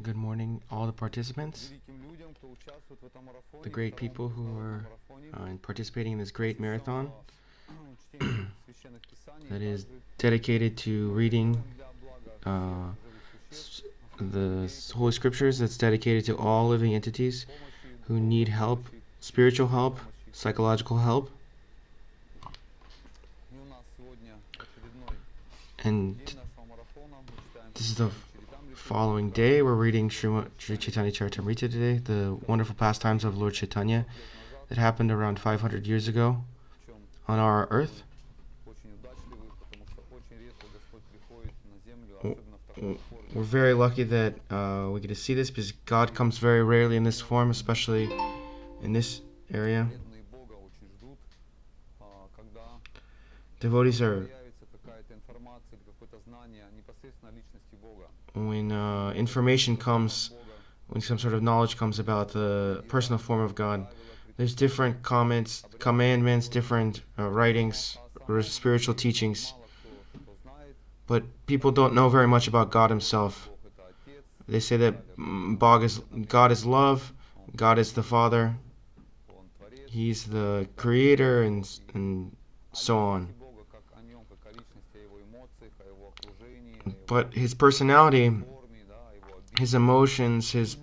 Good morning, all the participants, the great people who are participating in this great marathon that is dedicated to reading the Holy Scriptures, that's dedicated to all living entities who need help, spiritual help, psychological help. And this is the following day. We're reading Sri Caitanya Caritamrta today, the wonderful pastimes of Lord Caitanya that happened around 500 years ago on our earth. We're very lucky that we get to see this because God comes very rarely in this form, especially in this area. Devotees are, when information comes, when some sort of knowledge comes about the personal form of God, there's different commandments, different writings, or spiritual teachings. But people don't know very much about God himself. They say that God is love, God is the Father, he's the creator, and so on. But his personality, his emotions, his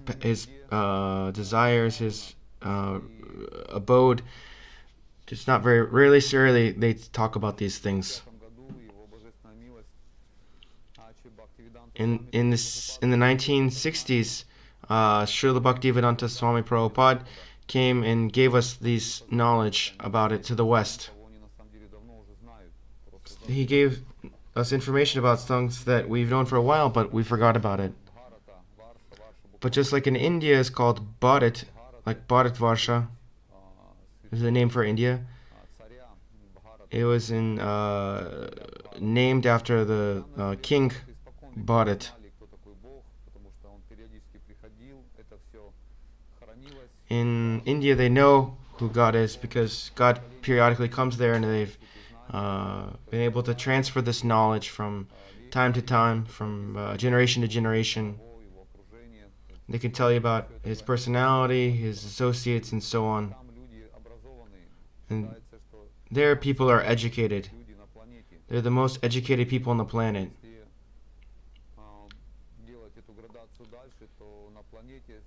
desires, his abode, it's not very rarely they talk about these things. In the 1960s, Srila Bhaktivedanta Swami Prabhupada came and gave us these knowledge about it to the West. He gave us information about things that we've known for a while, but we forgot about it. But just like in India is called Bharat, like Bharatvarsha is the name for India. It was named after the king Bharat. In India, they know who God is because God periodically comes there, and they've been able to transfer this knowledge from time to time, from generation to generation. They can tell you about his personality, his associates, and so on. And there, people are educated. They're the most educated people on the planet.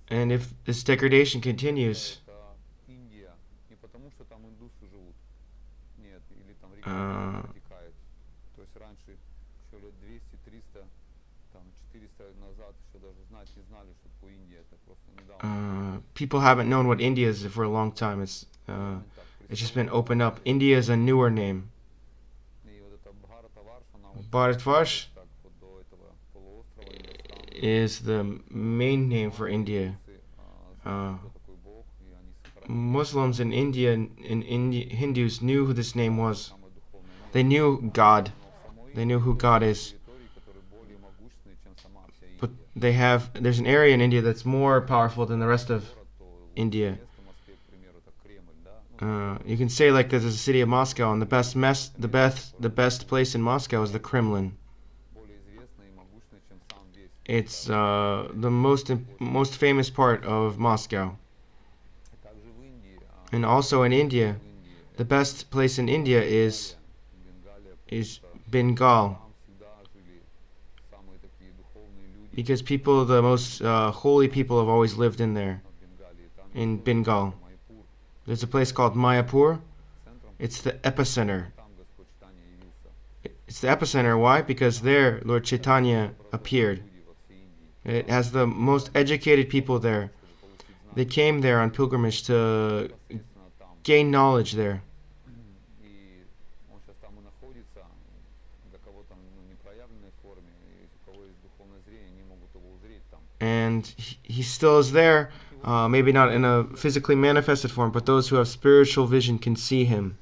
And if this degradation continues, people haven't known what India is for a long time. It's just been opened up. India is a newer name. Bharatvarsh is the main name for India. Muslims in India and Hindus knew who this name was. They knew God. They knew who God is. But there's an area in India that's more powerful than the rest of India. You can say like there's a city of Moscow, and the best place in Moscow is the Kremlin. It's the most famous part of Moscow. And also in India, the best place in India is Bengal. Because the most holy people have always lived in there, in Bengal. There's a place called Mayapur. It's the epicenter. It's the epicenter. Why? Because there Lord Caitanya appeared. It has the most educated people there. They came there on pilgrimage to gain knowledge there. And he still is there, maybe not in a physically manifested form, but those who have spiritual vision can see him.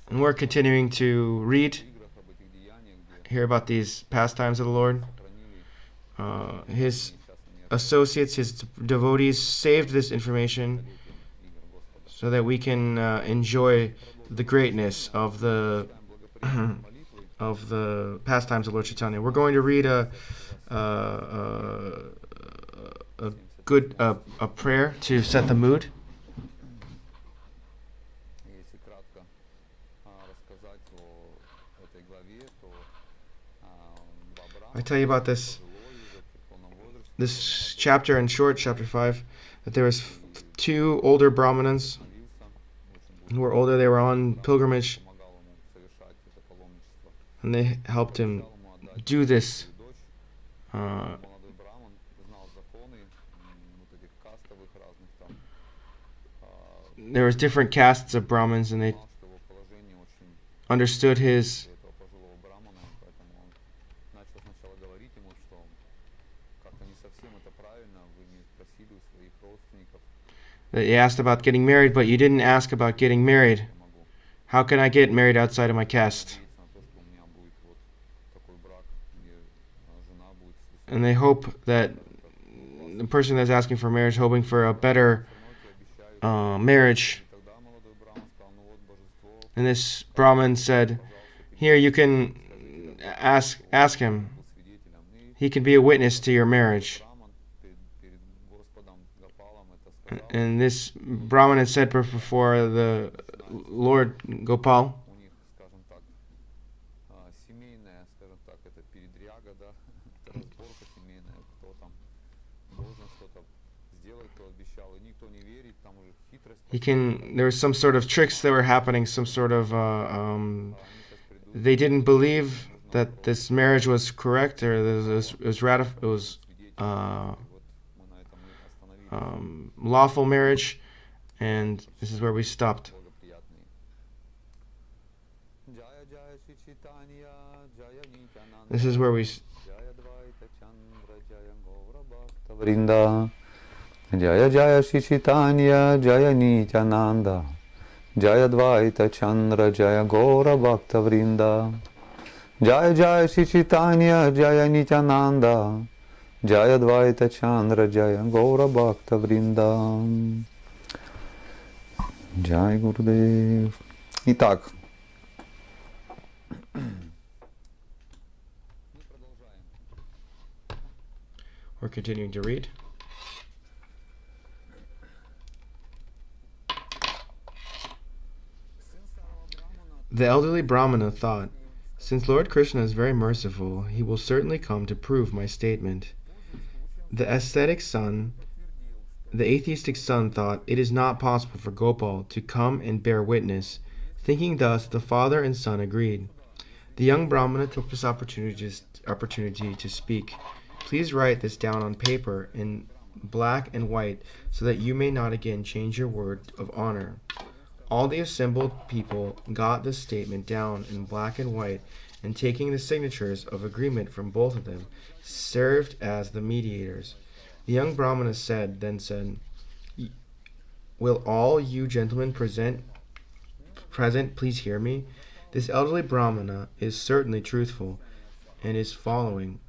And we're continuing to read, hear about these pastimes of the Lord. His associates, his devotees saved this information so that we can enjoy the greatness of the of the pastimes of Lord Chaitanya. We're going to read a, a good a prayer to set the mood. I tell you about this chapter in short, chapter 5, that there was two older Brahmanas who were older. They were on pilgrimage, and they helped him do this. There was different castes of Brahmins, and they understood his They asked about getting married, but you didn't ask about getting married. How can I get married outside of my caste? And they hope that the person that's asking for marriage, hoping for a better marriage. And this Brahmin said, "Here, you can ask him. He can be a witness to your marriage." And this Brahmin had said before the Lord Gopal, there was some sort of tricks that were happening, some sort of, they didn't believe that this marriage was correct, or it was lawful marriage, and this is where we stopped. This is where we Jaya Jaya Shri Caitanya Jaya Nityananda Jaya Dvaita Chandra Jaya Gaura Bhakta Vrinda Jaya Jaya Shri Caitanya Jaya Nityananda Jaya Dvaita Chandra Jaya Gaura Bhakta Vrinda. Jai Gurudev. Итак, we're continuing to read. The elderly Brahmana thought, "Since Lord Krishna is very merciful, he will certainly come to prove my statement." The atheistic son thought it is not possible for Gopal to come and bear witness. Thinking thus, the father and son agreed. The young Brahmana took this opportunity to speak. "Please write this down on paper in black and white, so that you may not again change your word of honor." All the assembled people got this statement down in black and white, and taking the signatures of agreement from both of them, served as the mediators. The young Brahmana then said, "Will all you gentlemen present please hear me? This elderly Brahmana is certainly truthful, and is following."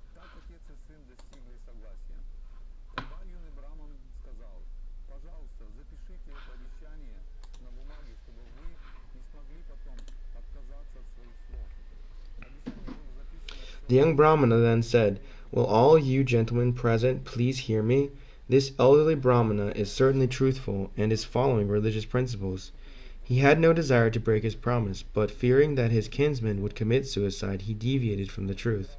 The young Brahmana then said, "Will all you gentlemen present please hear me? This elderly Brahmana is certainly truthful, and is following religious principles." He had no desire to break his promise, but fearing that his kinsman would commit suicide, he deviated from the truth.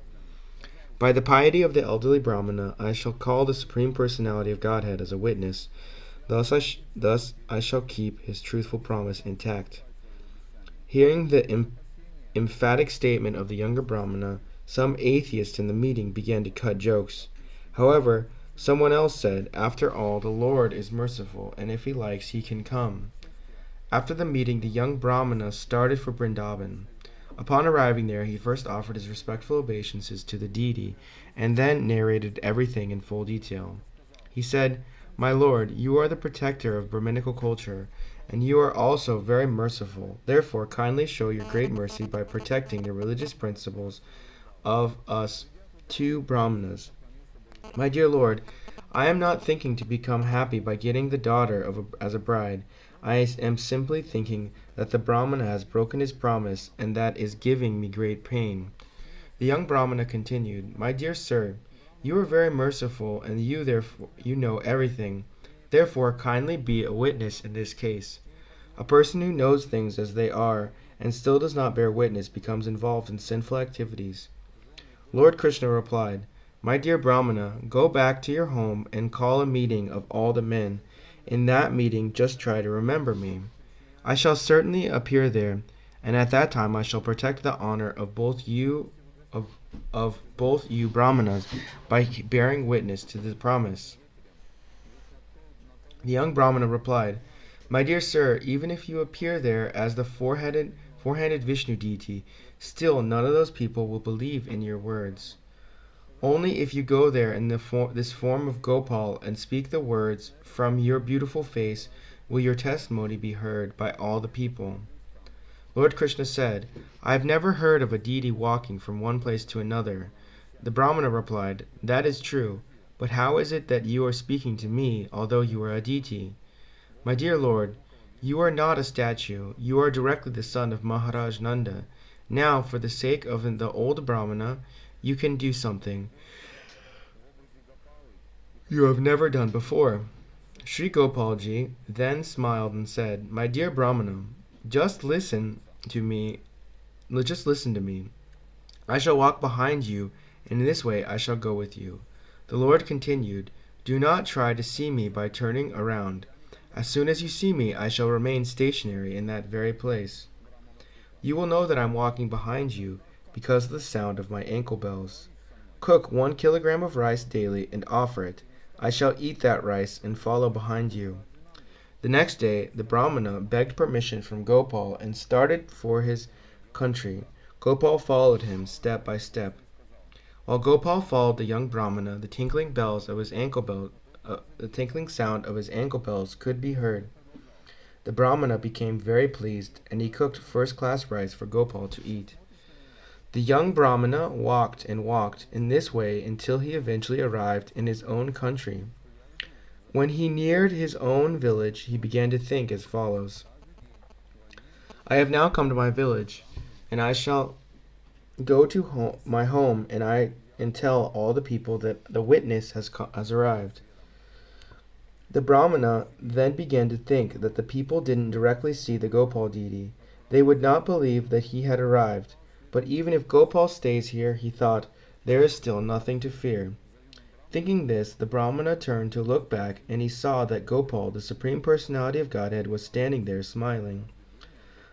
"By the piety of the elderly Brahmana, I shall call the Supreme Personality of Godhead as a witness. Thus I shall keep his truthful promise intact." Hearing the emphatic statement of the younger Brahmana, some atheists in the meeting began to cut jokes. However, someone else said, "After all, the Lord is merciful, and if he likes, he can come." After the meeting, the young Brahmana started for Vrindavan. Upon arriving there, he first offered his respectful obeisances to the deity, and then narrated everything in full detail. He said, "My lord, you are the protector of Brahminical culture, and you are also very merciful. Therefore, kindly show your great mercy by protecting the religious principles of us two Brahmanas. My dear Lord, I am not thinking to become happy by getting the daughter as a bride. I am simply thinking that the Brahmana has broken his promise, and that is giving me great pain." The young Brahmana continued, "My dear sir, you are very merciful, and you know everything. Therefore, kindly be a witness in this case. A person who knows things as they are and still does not bear witness becomes involved in sinful activities." Lord Krishna replied, "My dear Brahmana, go back to your home and call a meeting of all the men. In that meeting, just try to remember me. I shall certainly appear there, and at that time I shall protect the honor of both you Brahmanas by bearing witness to the promise." The young Brahmana replied, "My dear sir, even if you appear there as the four-handed Vishnu deity, still none of those people will believe in your words. Only if you go there in this form of Gopal and speak the words from your beautiful face will your testimony be heard by all the people." Lord Krishna said, "I have never heard of a deity walking from one place to another." The Brahmana replied, "That is true, but how is it that you are speaking to me, although you are a deity? My dear Lord, you are not a statue, you are directly the son of Maharaj Nanda. Now, for the sake of the old Brahmana, you can do something you have never done before." Sri Gopalji then smiled and said, "My dear Brahmana, just listen to me. Just listen to me. I shall walk behind you, and in this way I shall go with you." The Lord continued, "Do not try to see me by turning around. As soon as you see me, I shall remain stationary in that very place. You will know that I am walking behind you because of the sound of my ankle bells. Cook 1 kilogram of rice daily and offer it. I shall eat that rice and follow behind you." The next day, the Brahmana begged permission from Gopal and started for his country. Gopal followed him step by step. While Gopal followed the young Brahmana, the tinkling sound of his ankle bells could be heard. The Brahmana became very pleased, and he cooked first-class rice for Gopal to eat. The young Brahmana walked and walked in this way until he eventually arrived in his own country. When he neared his own village, he began to think as follows: "I have now come to my village, and I shall go to my home and tell all the people that the witness has arrived." The Brahmana then began to think that the people didn't directly see the Gopal deity. They would not believe that he had arrived. But even if Gopal stays here, he thought, there is still nothing to fear. Thinking this, the Brahmana turned to look back, and he saw that Gopal, the Supreme Personality of Godhead, was standing there smiling.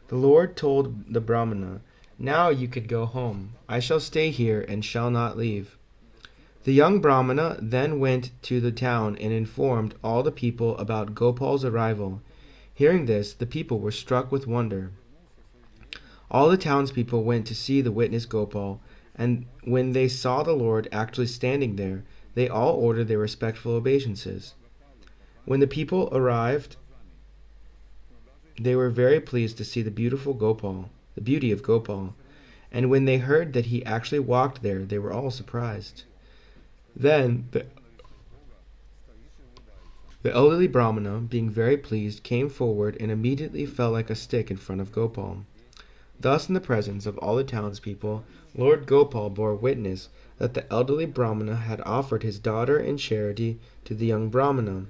The Lord told the Brahmana, "Now you can go home. I shall stay here and shall not leave." The young Brahmana then went to the town and informed all the people about Gopal's arrival. Hearing this, the people were struck with wonder. All the townspeople went to see the witness Gopal, and when they saw the Lord actually standing there, they all ordered their respectful obeisances. When the people arrived, they were very pleased to see the beauty of Gopal, and when they heard that he actually walked there, they were all surprised. Then the elderly Brahmana, being very pleased, came forward and immediately fell like a stick in front of Gopal. Thus, in the presence of all the townspeople, Lord Gopal bore witness that the elderly Brahmana had offered his daughter in charity to the young Brahmana.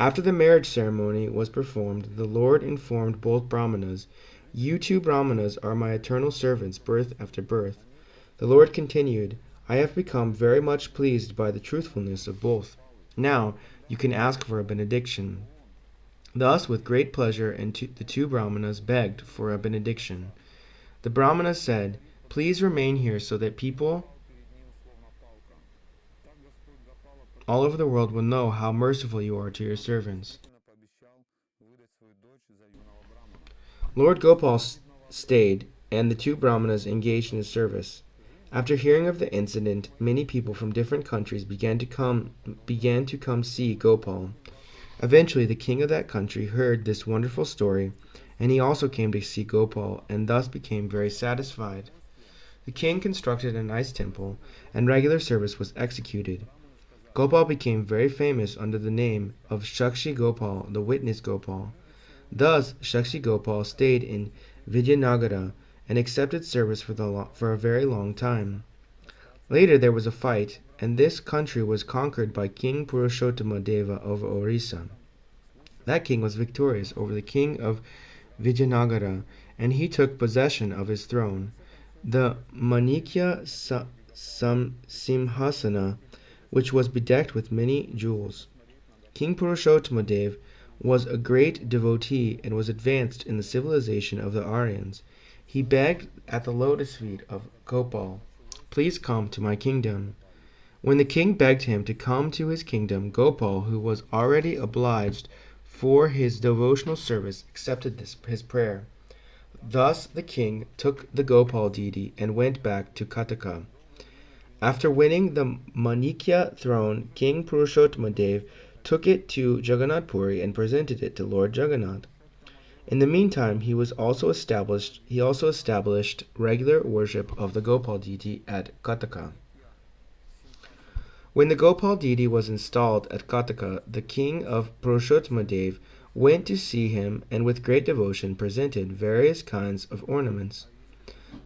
After the marriage ceremony was performed, the Lord informed both Brahmanas, "You two Brahmanas are my eternal servants, birth after birth." The Lord continued, "I have become very much pleased by the truthfulness of both. Now you can ask for a benediction." Thus, with great pleasure, the two Brahmanas begged for a benediction. The Brahmana said, "Please remain here so that people all over the world will know how merciful you are to your servants." Lord Gopal stayed, and the two Brahmanas engaged in his service. After hearing of the incident, many people from different countries began to come see Gopal. Eventually, the king of that country heard this wonderful story, and he also came to see Gopal, and thus became very satisfied. The king constructed a nice temple, and regular service was executed. Gopal became very famous under the name of Shakshi Gopal, the witness Gopal. Thus, Shakshi Gopal stayed in Vijayanagara and accepted service for a very long time. Later there was a fight, and this country was conquered by King Purushottama Deva of Orissa. That king was victorious over the king of Vijayanagara, and he took possession of his throne. The Manikya Simhasana, which was bedecked with many jewels. King Purushottama Dev was a great devotee and was advanced in the civilization of the Aryans. He begged at the lotus feet of Gopal, "Please come to my kingdom." When the king begged him to come to his kingdom, Gopal, who was already obliged for his devotional service, accepted his prayer. Thus the king took the Gopal deity and went back to Kataka. After winning the Manikya throne, King Purushottama Dev took it to Jagannath Puri and presented it to Lord Jagannath. In the meantime, he also established regular worship of the Gopal deity at Kataka. When the Gopal deity was installed at Kataka, the king of Purushottama Dev went to see him and with great devotion presented various kinds of ornaments.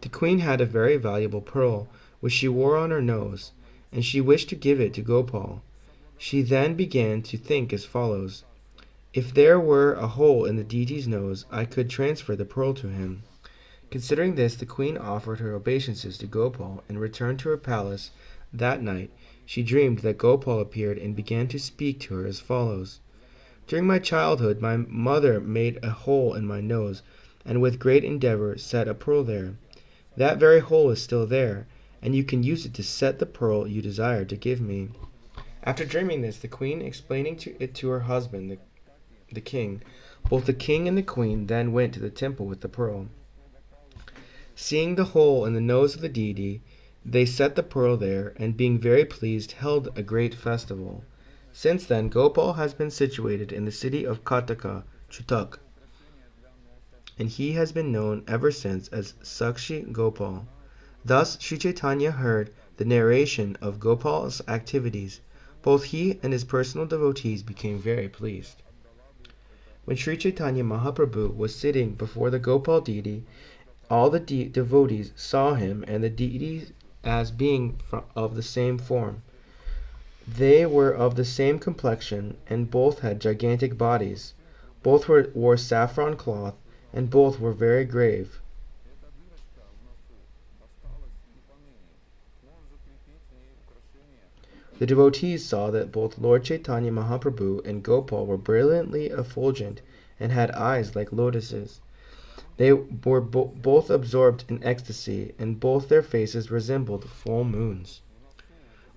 The queen had a very valuable pearl which she wore on her nose, and she wished to give it to Gopal. She then began to think as follows: "If there were a hole in the deity's nose, I could transfer the pearl to him." Considering this, the queen offered her obeisances to Gopal and returned to her palace. That night she dreamed that Gopal appeared and began to speak to her as follows: "During my childhood my mother made a hole in my nose, and with great endeavor set a pearl there. That very hole is still there, and you can use it to set the pearl you desire to give me." After dreaming this, the queen explaining it to her husband, the king, both the king and the queen then went to the temple with the pearl. Seeing the hole in the nose of the deity, they set the pearl there, and being very pleased, held a great festival. Since then, Gopal has been situated in the city of Kataka, Chutak, and he has been known ever since as Sakshi Gopal. Thus Sri Caitanya heard the narration of Gopal's activities. Both he and his personal devotees became very pleased. When Sri Caitanya Mahaprabhu was sitting before the Gopal deity, all the devotees saw him and the deity as being of the same form. They were of the same complexion, and both had gigantic bodies. Both wore saffron cloth, and both were very grave. The devotees saw that both Lord Chaitanya Mahaprabhu and Gopal were brilliantly effulgent and had eyes like lotuses. They were both absorbed in ecstasy, and both their faces resembled full moons.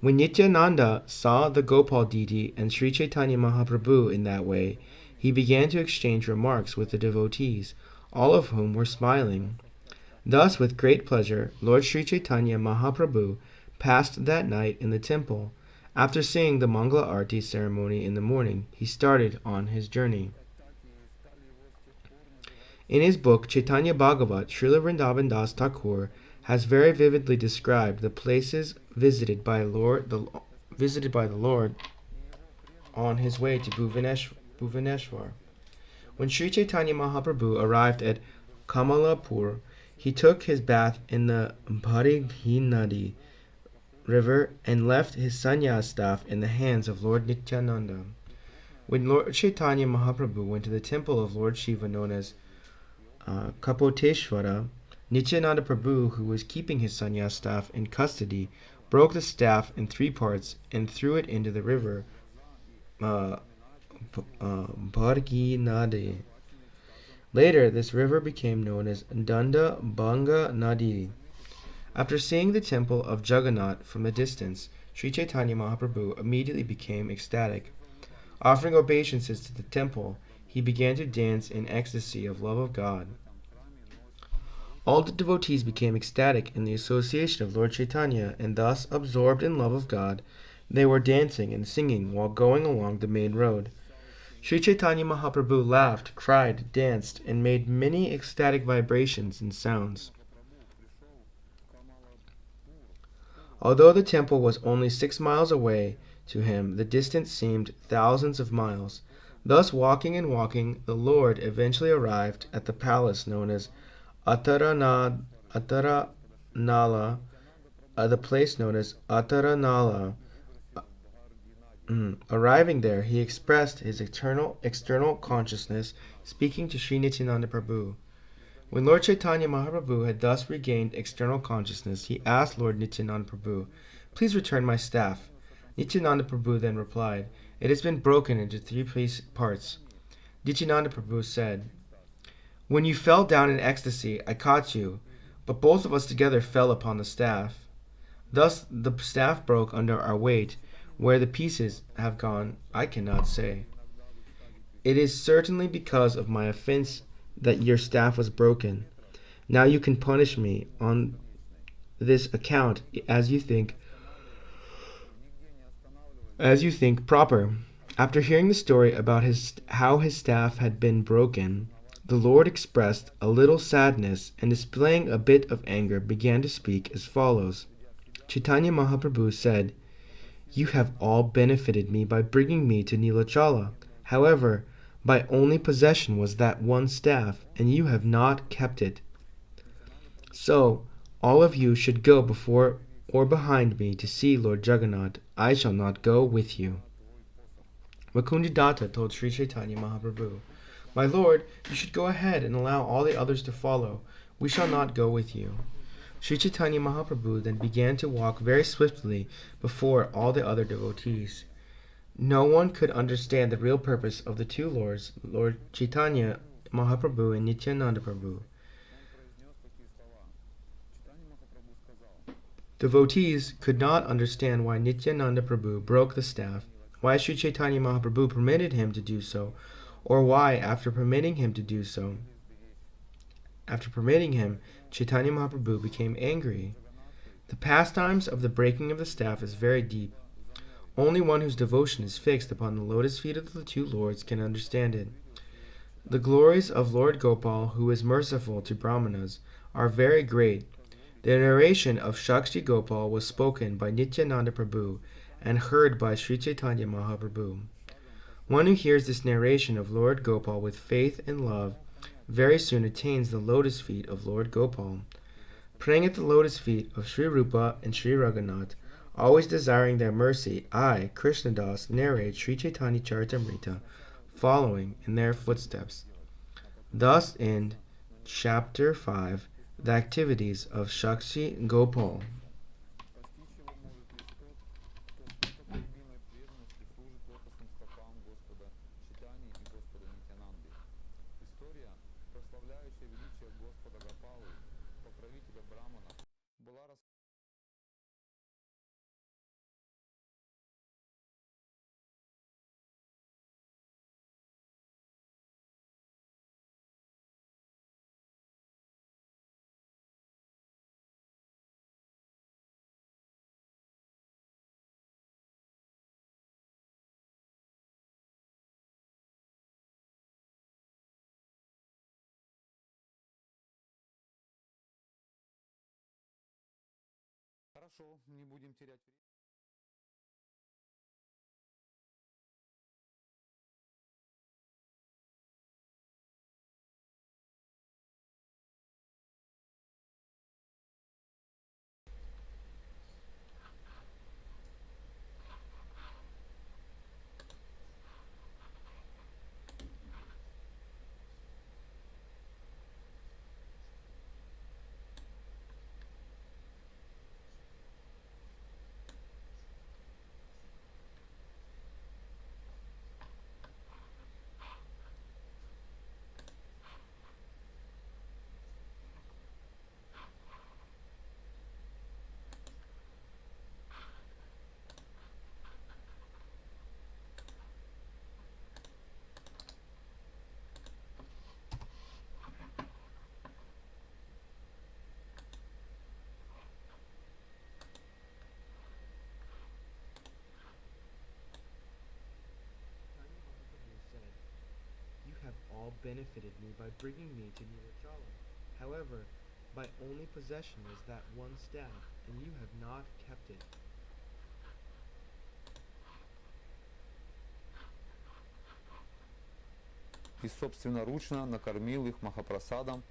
When Nityananda saw the Gopal deity and Sri Chaitanya Mahaprabhu in that way, he began to exchange remarks with the devotees, all of whom were smiling. Thus, with great pleasure, Lord Sri Chaitanya Mahaprabhu passed that night in the temple. After seeing the Mangala Arati ceremony in the morning, he started on his journey. In his book Chaitanya Bhagavat, Srila Vrindavan Das Thakur has very vividly described the places visited by the Lord on his way to Bhuvaneshwar. When Sri Chaitanya Mahaprabhu arrived at Kamalapur, he took his bath in the Bharighi Nadi river and left his sannyas staff in the hands of Lord Nityananda. When Lord Chaitanya Mahaprabhu went to the temple of Lord Shiva known as Kapoteshwara, Nityananda Prabhu, who was keeping his sannyas staff in custody, broke the staff in 3 parts and threw it into the river Bhargi Nadi. Later, this river became known as Danda Banga Nadi. After seeing the temple of Jagannath from a distance, Sri Chaitanya Mahaprabhu immediately became ecstatic. Offering obeisances to the temple, he began to dance in ecstasy of love of God. All the devotees became ecstatic in the association of Lord Chaitanya, and thus, absorbed in love of God, they were dancing and singing while going along the main road. Sri Chaitanya Mahaprabhu laughed, cried, danced, and made many ecstatic vibrations and sounds. Although the temple was only 6 miles away to him, the distance seemed thousands of miles. Thus, walking and walking, the Lord eventually arrived at the palace known as Ataranala, the place known as Ataranala. Arriving there, he expressed his external consciousness, speaking to Sri Nityananda Prabhu. When Lord Chaitanya Mahaprabhu had thus regained external consciousness, he asked Lord Nityananda Prabhu, "Please return my staff." Nityananda Prabhu then replied, "It has been broken into three parts." Nityananda Prabhu said, "When you fell down in ecstasy, I caught you, but both of us together fell upon the staff. Thus the staff broke under our weight. Where the pieces have gone, I cannot say. It is certainly because of my offense that your staff was broken. Now you can punish me on this account as you think proper." After hearing the story about how his staff had been broken, the Lord expressed a little sadness and, displaying a bit of anger, began to speak as follows. Chaitanya Mahaprabhu said, "You have all benefited me by bringing me to Nilachala. However, my only possession was that one staff, and you have not kept it. So, all of you should go before or behind me to see Lord Jagannath. I shall not go with you." Mukundadatta told Sri Chaitanya Mahaprabhu, "My lord, you should go ahead and allow all the others to follow. We shall not go with you." Sri Chaitanya Mahaprabhu then began to walk very swiftly before all the other devotees. No one could understand the real purpose of the two lords, Lord Chaitanya Mahaprabhu and Nityananda Prabhu. Devotees could not understand why Nityananda Prabhu broke the staff, why Sri Chaitanya Mahaprabhu permitted him to do so, or why, after permitting him, Chaitanya Mahaprabhu became angry. The pastimes of the breaking of the staff is very deep. Only one whose devotion is fixed upon the lotus feet of the two lords can understand it. The glories of Lord Gopal, who is merciful to Brahmanas, are very great. The narration of Shakshi Gopal was spoken by Nityananda Prabhu and heard by Sri Chaitanya Mahaprabhu. One who hears this narration of Lord Gopal with faith and love very soon attains the lotus feet of Lord Gopal. Praying at the lotus feet of Sri Rupa and Sri Raghunath, always desiring their mercy, I, Krishnadas, narrate Sri Caitanya Caritamrta, following in their footsteps. Thus end Chapter 5, the activities of Shakshi Gopal. Хорошо, не будем терять время. "You have all benefited me by bringing me to Nilachala. However, my only possession was that one staff, and you have not kept it." и собственноручно накормил их махапрасадом.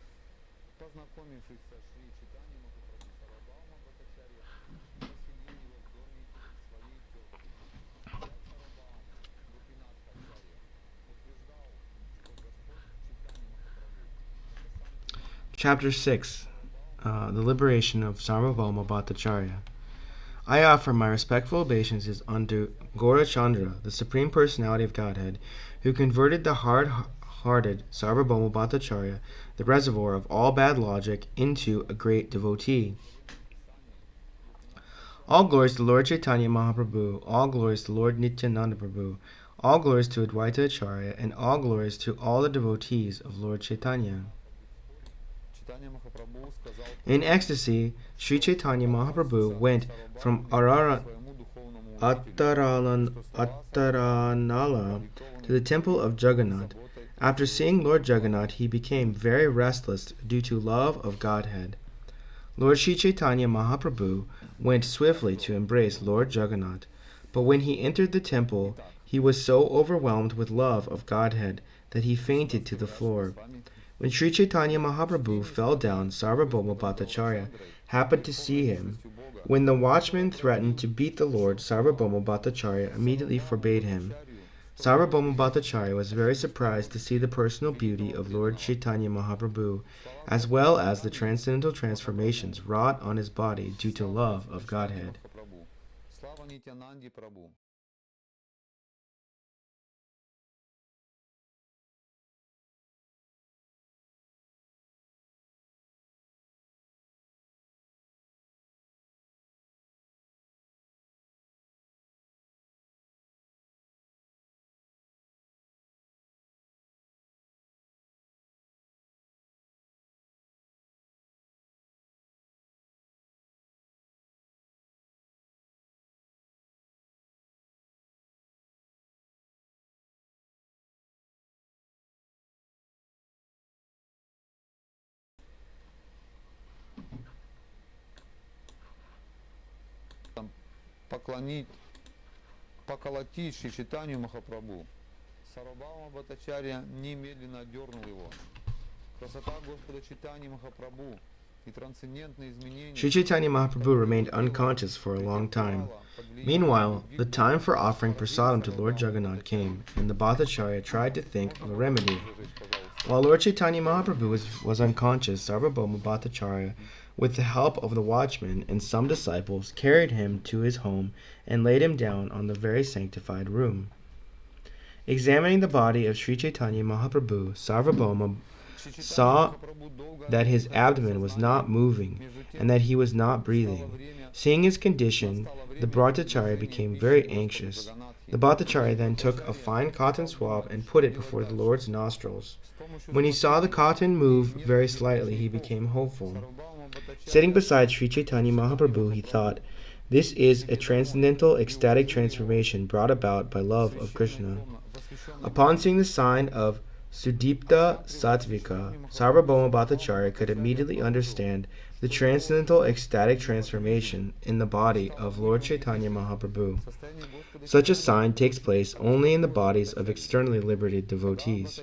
Познакомившись со Шри Чайтаньей Махапрабху Сарвабхаума Бхаттачарья поселил его в доме своей тетки. Взять Сарвабхаума Гопинат Ачарья утверждал, что Господь Чайтанья Махапрабху это сам Кришна. Chapter 6, The Liberation of Sarvabhauma Bhattacharya. I offer my respectful obeisances unto Gaurachandra, the Supreme Personality of Godhead, who converted the hard-hearted Sarvabhauma Bhattacharya, the reservoir of all bad logic, into a great devotee. All glories to Lord Caitanya Mahaprabhu, all glories to Lord Nityananda Prabhu, all glories to Advaita Acharya, and all glories to all the devotees of Lord Caitanya. In ecstasy, Sri Caitanya Mahaprabhu went from Attaranala to the temple of Jagannath. After seeing Lord Jagannath, he became very restless due to love of Godhead. Lord Sri Caitanya Mahaprabhu went swiftly to embrace Lord Jagannath, but when he entered the temple, he was so overwhelmed with love of Godhead that he fainted to the floor. When Sri Caitanya Mahaprabhu fell down, Sarvabhauma Bhattacharya happened to see him. When the watchman threatened to beat the Lord, Sarvabhauma Bhattacharya immediately forbade him. Sarvabhauma Bhattacharya was very surprised to see the personal beauty of Lord Chaitanya Mahaprabhu, as well as the transcendental transformations wrought on his body due to love of Godhead. Поколотить Шри Чайтанью Махапрабху. Сарвабхаума Бхаттачарья немедленно одернул его. Красота Господа Чайтаньи Махапрабху и трансцендентные изменения. Sri Chaitanya Mahaprabhu remained unconscious for a long time. Meanwhile, the time for offering prasadam to Lord Jagannath came, and the Bhattacharya tried to think of a remedy. While Lord Chaitanya Mahaprabhu was unconscious, Sarvabhauma Bhattacharya, with the help of the watchman and some disciples, carried him to his home and laid him down on the very sanctified room. Examining the body of Sri Chaitanya Mahaprabhu, Sarvabhauma saw that his abdomen was not moving and that he was not breathing. Seeing his condition, the Bhattacharya became very anxious. The Bhattacharya then took a fine cotton swab and put it before the Lord's nostrils. When he saw the cotton move very slightly, he became hopeful. Sitting beside Sri Chaitanya Mahaprabhu, he thought, "This is a transcendental ecstatic transformation brought about by love of Krishna." Upon seeing the sign of Sudipta Sattvika, Sarvabhauma Bhattacharya could immediately understand the transcendental ecstatic transformation in the body of Lord Chaitanya Mahaprabhu. Such a sign takes place only in the bodies of externally liberated devotees.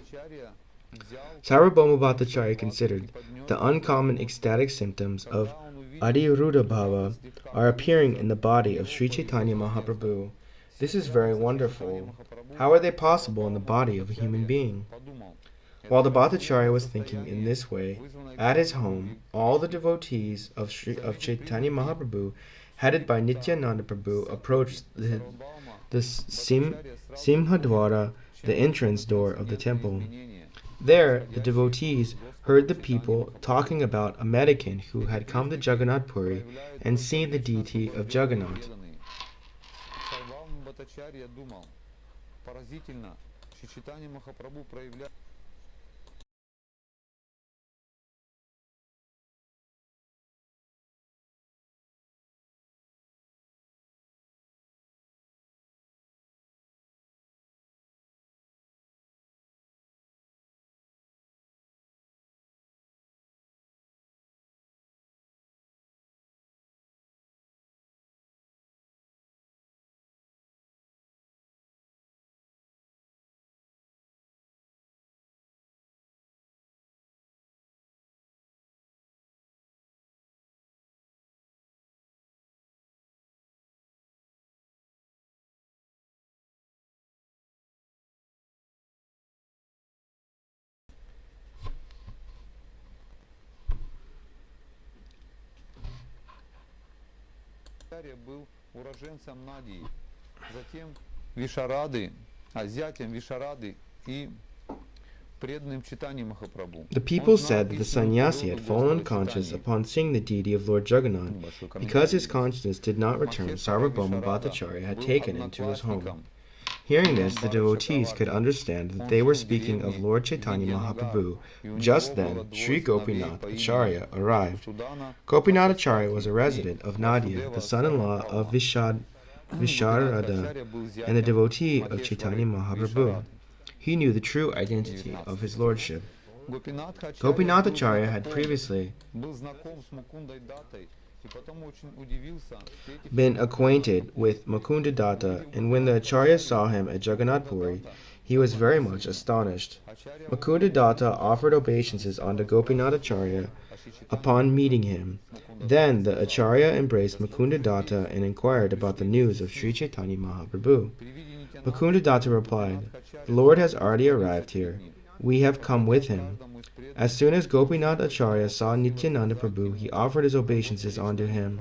Sarvabhauma Bhattacharya considered the uncommon ecstatic symptoms of Adiruddha Bhava are appearing in the body of Sri Chaitanya Mahaprabhu. This is very wonderful. How are they possible in the body of a human being? While the Bhattacharya was thinking in this way, at his home, all the devotees of Chaitanya Mahaprabhu, headed by Nityananda Prabhu, approached the Simhadwara, the entrance door of the temple. There, the devotees heard the people talking about a mendicant who had come to Jagannath Puri and seen the deity of Jagannath. The people said that the sannyasi had fallen unconscious upon seeing the deity of Lord Jagannath. Because his consciousness did not return, Sarvabhauma Bhattacharya had taken him to his home. Hearing this, the devotees could understand that they were speaking of Lord Chaitanya Mahaprabhu. Just then, Sri Gopinath Acharya arrived. Gopinath Acharya was a resident of Nadia, the son-in-law of Visharada, and the devotee of Chaitanya Mahaprabhu. He knew the true identity of his lordship. Gopinath Acharya had previously been acquainted with Mukunda Datta, and when the Acharya saw him at Jagannath Puri, he was very much astonished. Mukunda Datta offered obeisances unto Gopinath Acharya upon meeting him. Then the Acharya embraced Mukunda Datta and inquired about the news of Sri Chaitanya Mahaprabhu. Mukunda Datta replied, "The Lord has already arrived here. We have come with him." As soon as Gopinath Acharya saw Nityananda Prabhu, he offered his obeisances unto him.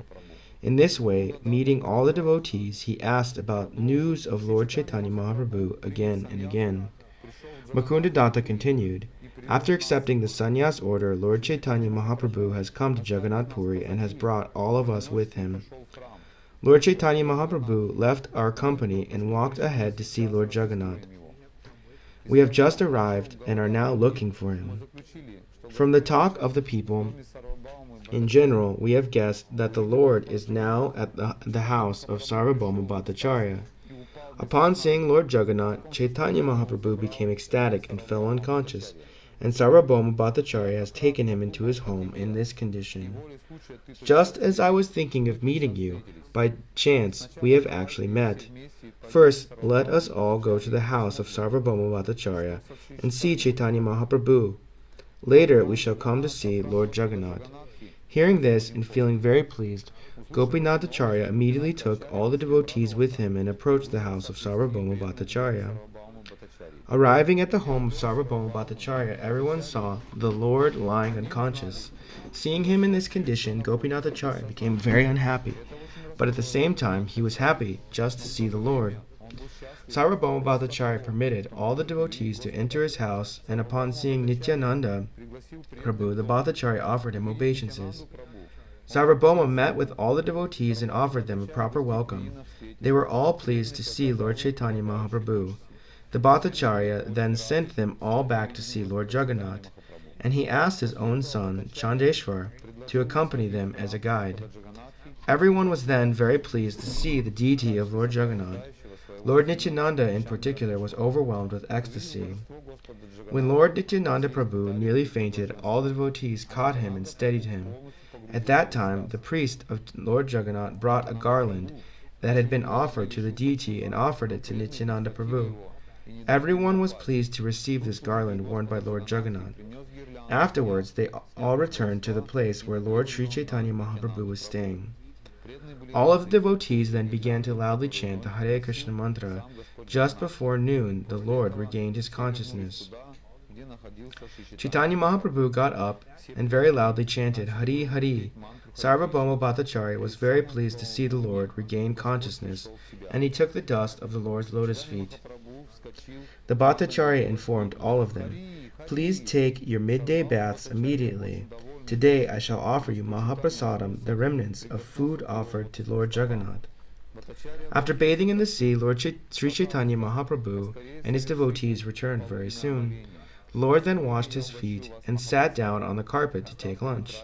In this way, meeting all the devotees, he asked about news of Lord Chaitanya Mahaprabhu again and again. Mukunda Datta continued, "After accepting the sannyas order, Lord Chaitanya Mahaprabhu has come to Jagannath Puri and has brought all of us with him. Lord Chaitanya Mahaprabhu left our company and walked ahead to see Lord Jagannath. We have just arrived and are now looking for him. From the talk of the people in general, we have guessed that the Lord is now at the house of Sarvabhauma Bhattacharya." Upon seeing Lord Jagannath, Chaitanya Mahaprabhu became ecstatic and fell unconscious, and Sarvabhauma Bhattacharya has taken him into his home in this condition. Just as I was thinking of meeting you, by chance we have actually met. First, let us all go to the house of Sarvabhauma Bhattacharya and see Chaitanya Mahaprabhu. Later we shall come to see Lord Jagannath. Hearing this and feeling very pleased, Gopinath Acharya immediately took all the devotees with him and approached the house of Sarvabhauma Bhattacharya. Arriving at the home of Sarvabhauma Bhattacharya, everyone saw the Lord lying unconscious. Seeing him in this condition, Gopinath Acharya became very unhappy, but at the same time he was happy just to see the Lord. Sarvabhauma Bhattacharya permitted all the devotees to enter his house, and upon seeing Nityananda Prabhu, the Bhattacharya offered him obeisances. Sarvabhauma met with all the devotees and offered them a proper welcome. They were all pleased to see Lord Chaitanya Mahaprabhu. The Bhattacharya then sent them all back to see Lord Jagannath, and he asked his own son, Chandeshwar, to accompany them as a guide. Everyone was then very pleased to see the deity of Lord Jagannath. Lord Nityananda in particular was overwhelmed with ecstasy. When Lord Nityananda Prabhu nearly fainted, all the devotees caught him and steadied him. At that time, the priest of Lord Jagannath brought a garland that had been offered to the deity and offered it to Nityananda Prabhu. Everyone was pleased to receive this garland worn by Lord Jagannath. Afterwards, they all returned to the place where Lord Sri Chaitanya Mahaprabhu was staying. All of the devotees then began to loudly chant the Hare Krishna mantra. Just before noon, the Lord regained his consciousness. Chaitanya Mahaprabhu got up and very loudly chanted Hari Hari. Sarvabhauma Bhattacharya was very pleased to see the Lord regain consciousness, and he took the dust of the Lord's lotus feet. The Bhattacharya informed all of them, "Please take your midday baths immediately. Today I shall offer you Mahaprasadam, the remnants of food offered to Lord Jagannath." After bathing in the sea, Lord Sri Chaitanya Mahaprabhu and his devotees returned very soon. The Lord then washed his feet and sat down on the carpet to take lunch.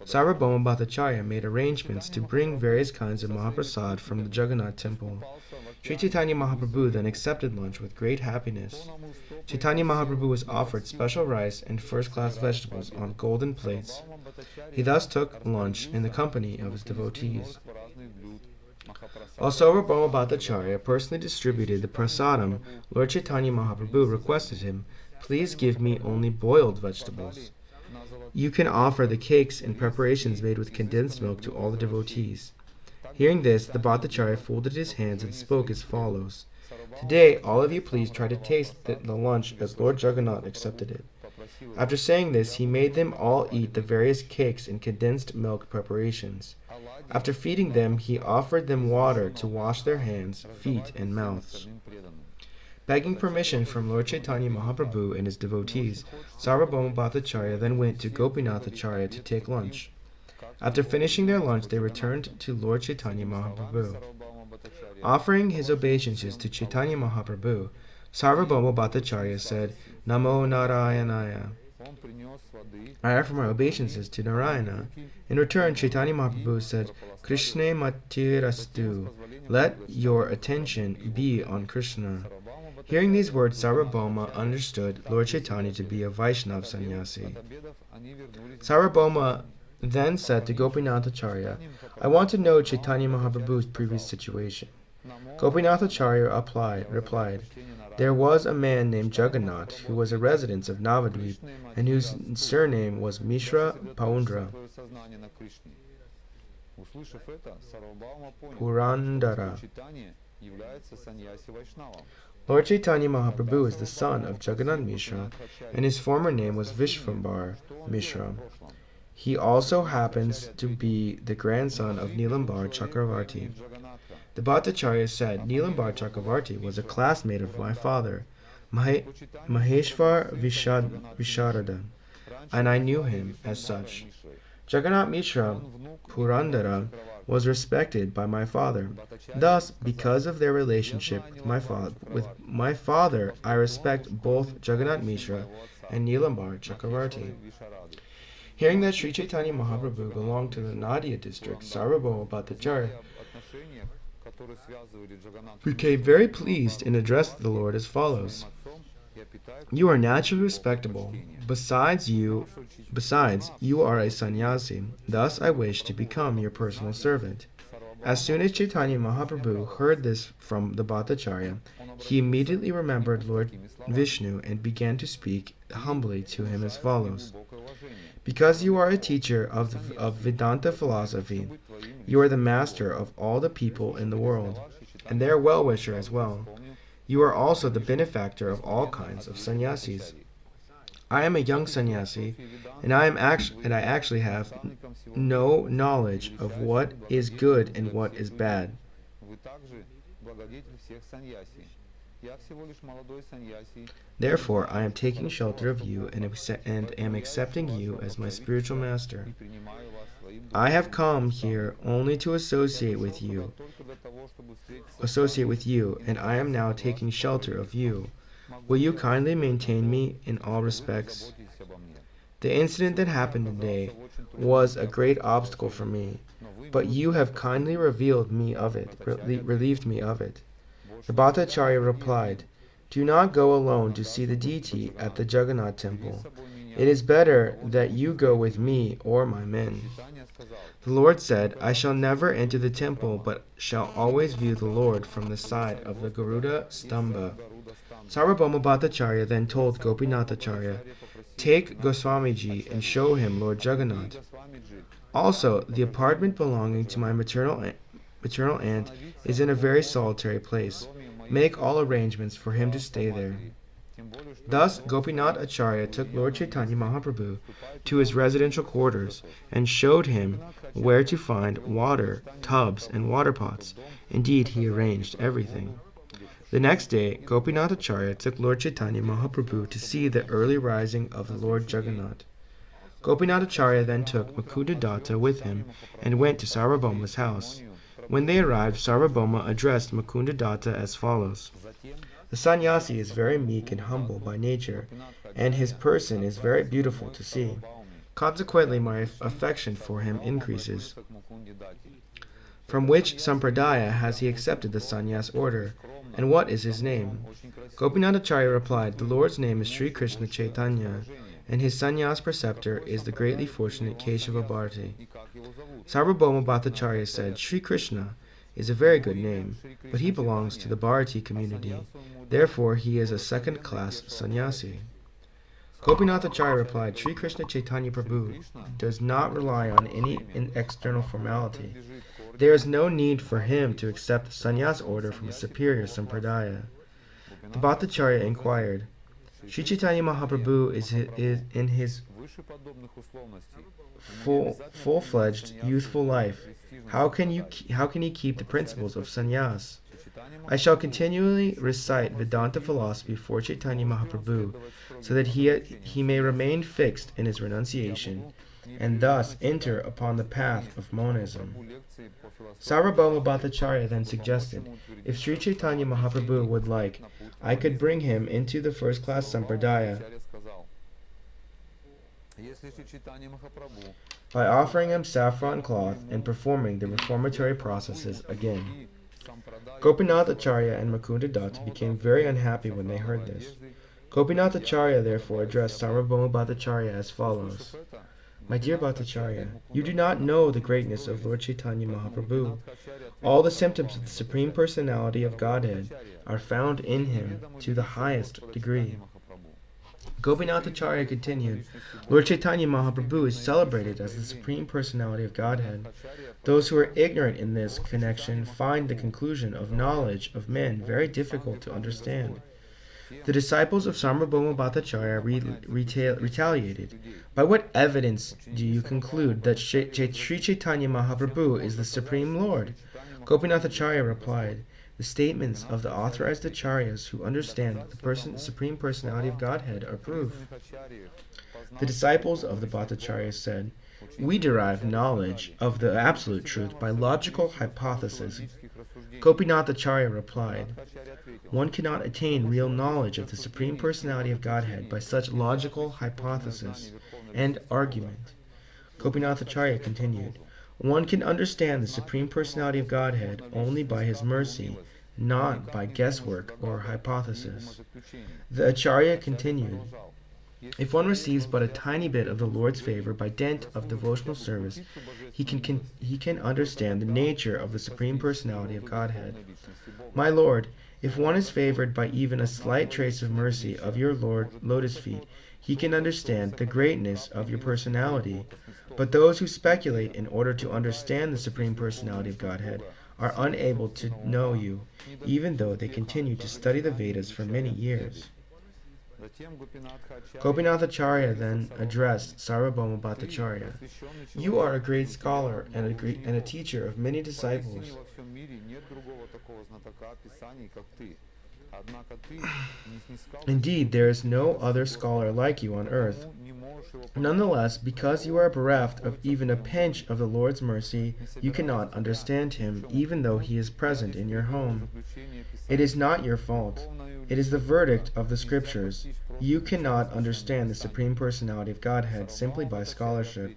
Sarvabhauma Bhattacharya made arrangements to bring various kinds of Mahaprasad from the Jagannath temple. Sri Chaitanya Mahaprabhu then accepted lunch with great happiness. Chaitanya Mahaprabhu was offered special rice and first-class vegetables on golden plates. He thus took lunch in the company of his devotees. While Sarvabhauma Bhattacharya personally distributed the prasadam, Lord Chaitanya Mahaprabhu requested him, "Please give me only boiled vegetables. You can offer the cakes and preparations made with condensed milk to all the devotees." Hearing this, the Bhattacharya folded his hands and spoke as follows, "Today, all of you please try to taste the lunch as Lord Jagannath accepted it." After saying this, he made them all eat the various cakes and condensed milk preparations. After feeding them, he offered them water to wash their hands, feet, and mouths. Begging permission from Lord Chaitanya Mahaprabhu and his devotees, Sarvabhauma Bhattacharya then went to Gopinath Acharya to take lunch. After finishing their lunch, they returned to Lord Chaitanya Mahaprabhu. Offering his obeisances to Chaitanya Mahaprabhu, Sarvabhauma Bhattacharya said, Namo Narayanaya. I offer my obeisances to Narayana. In return, Chaitanya Mahaprabhu said, Krishna Matirastu. Let your attention be on Krishna. Hearing these words, Sarvabhauma understood Lord Chaitanya to be a Vaishnava sannyasi. Sarvabhauma then said to Gopinath Acharya, I want to know Chaitanya Mahaprabhu's previous situation. Gopinath Acharya replied, There was a man named Jagannath who was a resident of Navadvip and whose surname was Mishra Paundra Purandara. Lord Chaitanya Mahaprabhu is the son of Jagannath Mishra, and his former name was Vishvambar Mishra. He also happens to be the grandson of Nilambar Chakravarti. The Bhattacharya said, Nilambar Chakravarti was a classmate of my father, Maheshwar Visharada, and I knew him as such. Jagannath Mishra Purandara was respected by my father. Thus, because of their relationship with my father, I respect both Jagannath Mishra and Nilambar Chakravarti. Hearing that Sri Chaitanya Mahaprabhu belonged to the Nadia district, Sarvabhauma Bhattacharya became very pleased and addressed the Lord as follows. You are naturally respectable. Besides, you are a sannyasi. Thus, I wish to become your personal servant. As soon as Chaitanya Mahaprabhu heard this from the Bhattacharya, he immediately remembered Lord Vishnu and began to speak humbly to him as follows. Because you are a teacher of Vedanta philosophy, you are the master of all the people in the world, and their well-wisher as well. You are also the benefactor of all kinds of sannyasis. I am a young sannyasi, and I actually have no knowledge of what is good and what is bad. Therefore, I am taking shelter of you and am accepting you as my spiritual master. I have come here only to associate with you, and I am now taking shelter of you. Will you kindly maintain me in all respects? The incident that happened today was a great obstacle for me, but you have kindly relieved me of it. The Bhattacharya replied, Do not go alone to see the deity at the Jagannath temple. It is better that you go with me or my men. The Lord said, I shall never enter the temple, but shall always view the Lord from the side of the Garuda Stamba. Sarvabhauma Bhattacharya then told Gopinath Acharya, Take Goswamiji and show him Lord Jagannath. Also, the apartment belonging to my maternal aunt is in a very solitary place. Make all arrangements for him to stay there. Thus, Gopinath Acharya took Lord Chaitanya Mahaprabhu to his residential quarters and showed him where to find water, tubs, and water pots. Indeed, he arranged everything. The next day, Gopinath Acharya took Lord Chaitanya Mahaprabhu to see the early rising of the Lord Jagannath. Gopinath Acharya then took Mukunda Datta with him and went to Sarvabhauma's house. When they arrived, Sarvabhauma addressed Mukunda Datta as follows. The sannyasi is very meek and humble by nature, and his person is very beautiful to see. Consequently, my affection for him increases. From which sampradaya has he accepted the sannyas order, and what is his name? Gopinath Acharya replied, The Lord's name is Sri Krishna Caitanya, and his sannyas preceptor is the greatly fortunate Keshava Bharati. Sarvabhauma Bhattacharya said, Sri Krishna is a very good name, but he belongs to the Bharati community. Therefore, he is a second-class sannyasi. Gopinath Acharya replied, Sri Krishna Chaitanya Prabhu does not rely on any external formality. There is no need for him to accept the sannyas order from a superior sampradaya. The Bhattacharya inquired, Sri Chaitanya Mahaprabhu is in his full-fledged, youthful life. How can he keep the principles of sannyas? I shall continually recite Vedanta philosophy for Chaitanya Mahaprabhu, so that he may remain fixed in his renunciation, and thus enter upon the path of monism. Sarvabhauma Bhattacharya then suggested, if Sri Chaitanya Mahaprabhu would like, I could bring him into the first-class sampradaya by offering him saffron cloth and performing the reformatory processes again. Gopinath Acharya and Mukunda Datta became very unhappy when they heard this. Gopinath Acharya therefore addressed Sarvabhauma Bhattacharya as follows. My dear Bhattacharya, you do not know the greatness of Lord Chaitanya Mahaprabhu. All the symptoms of the Supreme Personality of Godhead are found in him to the highest degree. Gopinath Acharya continued, Lord Chaitanya Mahaprabhu is celebrated as the Supreme Personality of Godhead. Those who are ignorant in this connection find the conclusion of knowledge of men very difficult to understand. The disciples of Sarvabhauma Bhattacharya retaliated. By what evidence do you conclude that Sri Chaitanya Mahaprabhu is the Supreme Lord? Gopinath Acharya replied, the statements of the authorized acharyas who understand the Supreme Personality of Godhead are proof. The disciples of the Bhattacharyas said, we derive knowledge of the absolute truth by logical hypothesis. Gopinath Acharya replied, one cannot attain real knowledge of the Supreme Personality of Godhead by such logical hypothesis and argument. Gopinath Acharya continued, one can understand the Supreme Personality of Godhead only by his mercy, not by guesswork or hypothesis. The Acharya continued, if one receives but a tiny bit of the Lord's favor by dint of devotional service, he can understand the nature of the Supreme Personality of Godhead. My Lord, if one is favored by even a slight trace of mercy of your lotus feet, he can understand the greatness of your personality. But those who speculate in order to understand the Supreme Personality of Godhead are unable to know you, even though they continue to study the Vedas for many years. Gopinath Acharya then addressed Sarvabhauma Bhattacharya. You are a great scholar and a teacher of many disciples. Indeed, there is no other scholar like you on earth. Nonetheless, because you are bereft of even a pinch of the Lord's mercy, you cannot understand him, even though he is present in your home. It is not your fault. It is the verdict of the scriptures. You cannot understand the Supreme Personality of Godhead simply by scholarship.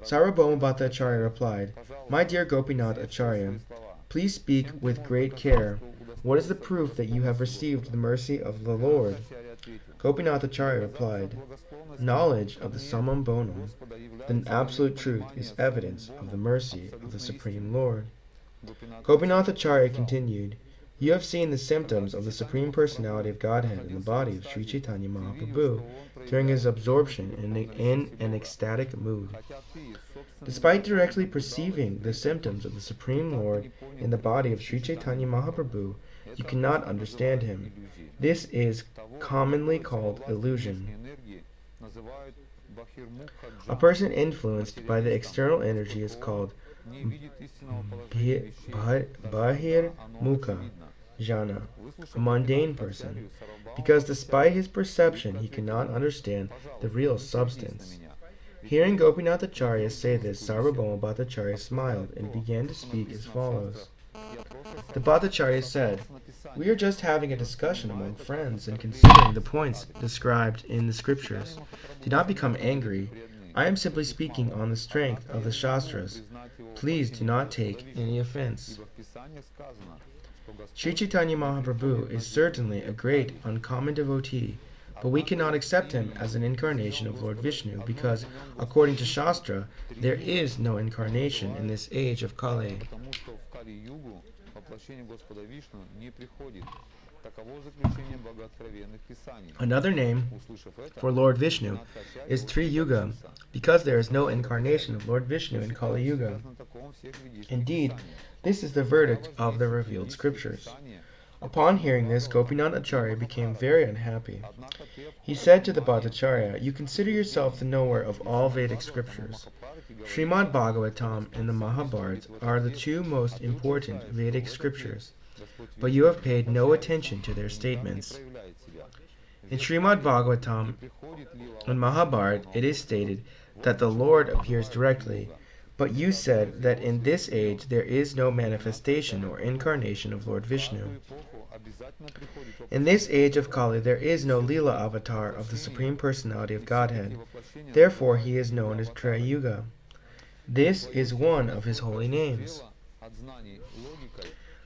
Sarvabhauma Bhattacharya replied, my dear Gopinath Acharya, please speak with great care. What is the proof that you have received the mercy of the Lord? Gopinath Acharya replied, knowledge of the summum bonum, the absolute truth, is evidence of the mercy of the Supreme Lord. Gopinath Acharya continued, you have seen the symptoms of the Supreme Personality of Godhead in the body of Sri Chaitanya Mahaprabhu during his absorption in an ecstatic mood. Despite directly perceiving the symptoms of the Supreme Lord in the body of Sri Chaitanya Mahaprabhu, you cannot understand him. This is commonly called illusion. A person influenced by the external energy is called Bahir Mukha Jana, a mundane person, because despite his perception he cannot understand the real substance. Hearing Gopinath Acharya say this, Sarvabhauma Bhattacharya smiled and began to speak as follows. The Bhattacharya said, we are just having a discussion among friends and considering the points described in the scriptures. Do not become angry. I am simply speaking on the strength of the Shastras. Please do not take any offense. Sri Chaitanya Mahaprabhu is certainly a great, uncommon devotee, but we cannot accept him as an incarnation of Lord Vishnu because, according to Shastra, there is no incarnation in this age of Kali. Another name for Lord Vishnu is Tri-yuga, because there is no incarnation of Lord Vishnu in Kali Yuga. Indeed, this is the verdict of the revealed scriptures. Upon hearing this, Gopinath Acharya became very unhappy. He said to the Bhattacharya, "You consider yourself the knower of all Vedic scriptures. Srimad Bhagavatam and the Mahabharata are the two most important Vedic scriptures, but you have paid no attention to their statements. In Srimad Bhagavatam and Mahabharata, it is stated that the Lord appears directly, but you said that in this age there is no manifestation or incarnation of Lord Vishnu. In this age of Kali there is no Lila avatar of the Supreme Personality of Godhead. Therefore he is known as Trayuga. This is one of his holy names."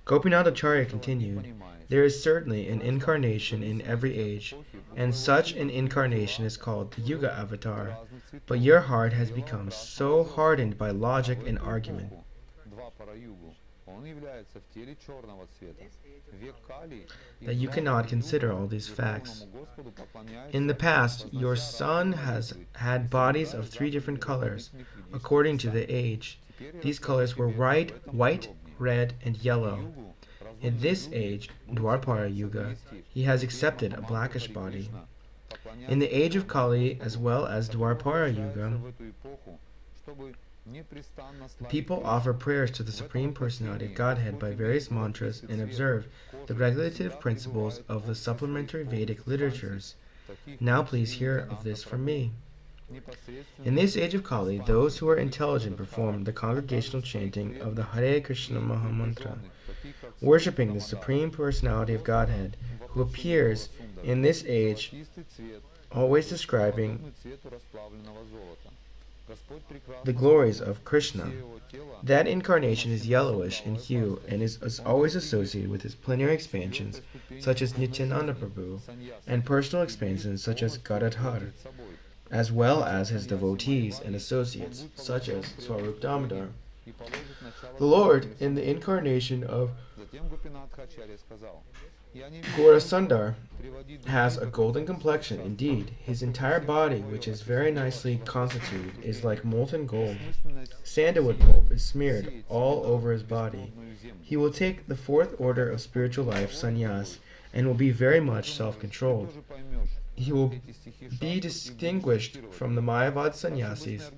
Gopinath Acharya continued, "There is certainly an incarnation in every age, and such an incarnation is called the Yuga avatar, but your heart has become so hardened by logic and argument that you cannot consider all these facts. In the past, your son has had bodies of 3 different colors, according to the age. These colors were white, red, and yellow. In this age, Dwapara Yuga, he has accepted a blackish body. In the age of Kali, as well as Dwapara Yuga, people offer prayers to the Supreme Personality of Godhead by various mantras and observe the regulative principles of the supplementary Vedic literatures. Now please hear of this from me. In this age of Kali, those who are intelligent perform the congregational chanting of the Hare Krishna Mahamantra, worshipping the Supreme Personality of Godhead, who appears in this age, always describing the glories of Krishna. That incarnation is yellowish in hue and is always associated with his plenary expansions, such as Nityananda Prabhu, and personal expansions such as Gadadhar, as well as his devotees and associates, such as Swarup Damodar. The Lord, in the incarnation of Gaurasundar, has a golden complexion. Indeed, his entire body, which is very nicely constituted, is like molten gold. Sandalwood pulp is smeared all over his body. He will take the 4th order of spiritual life, sannyas, and will be very much self-controlled. He will be distinguished from the Mayavad sannyasis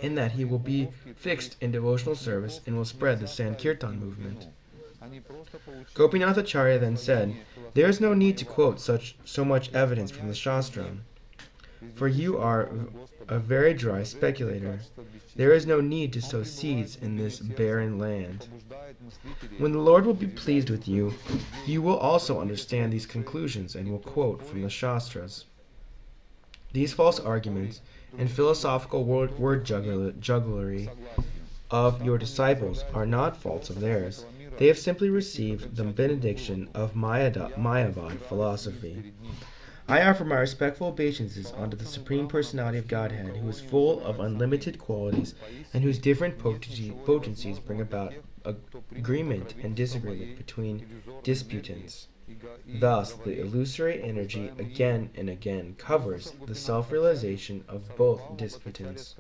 in that he will be fixed in devotional service and will spread the Sankirtan movement. Gopinath Acharya then said, "There is no need to quote so much evidence from the Shastra, for you are a very dry speculator. There is no need to sow seeds in this barren land. When the Lord will be pleased with you, you will also understand these conclusions and will quote from the Shastras. These false arguments and philosophical word jugglery of your disciples are not faults of theirs. They have simply received the benediction of Mayavad philosophy. I offer my respectful obeisances unto the Supreme Personality of Godhead, who is full of unlimited qualities, and whose different potencies bring about agreement and disagreement between disputants. Thus, the illusory energy again and again covers the self-realization of both disputants.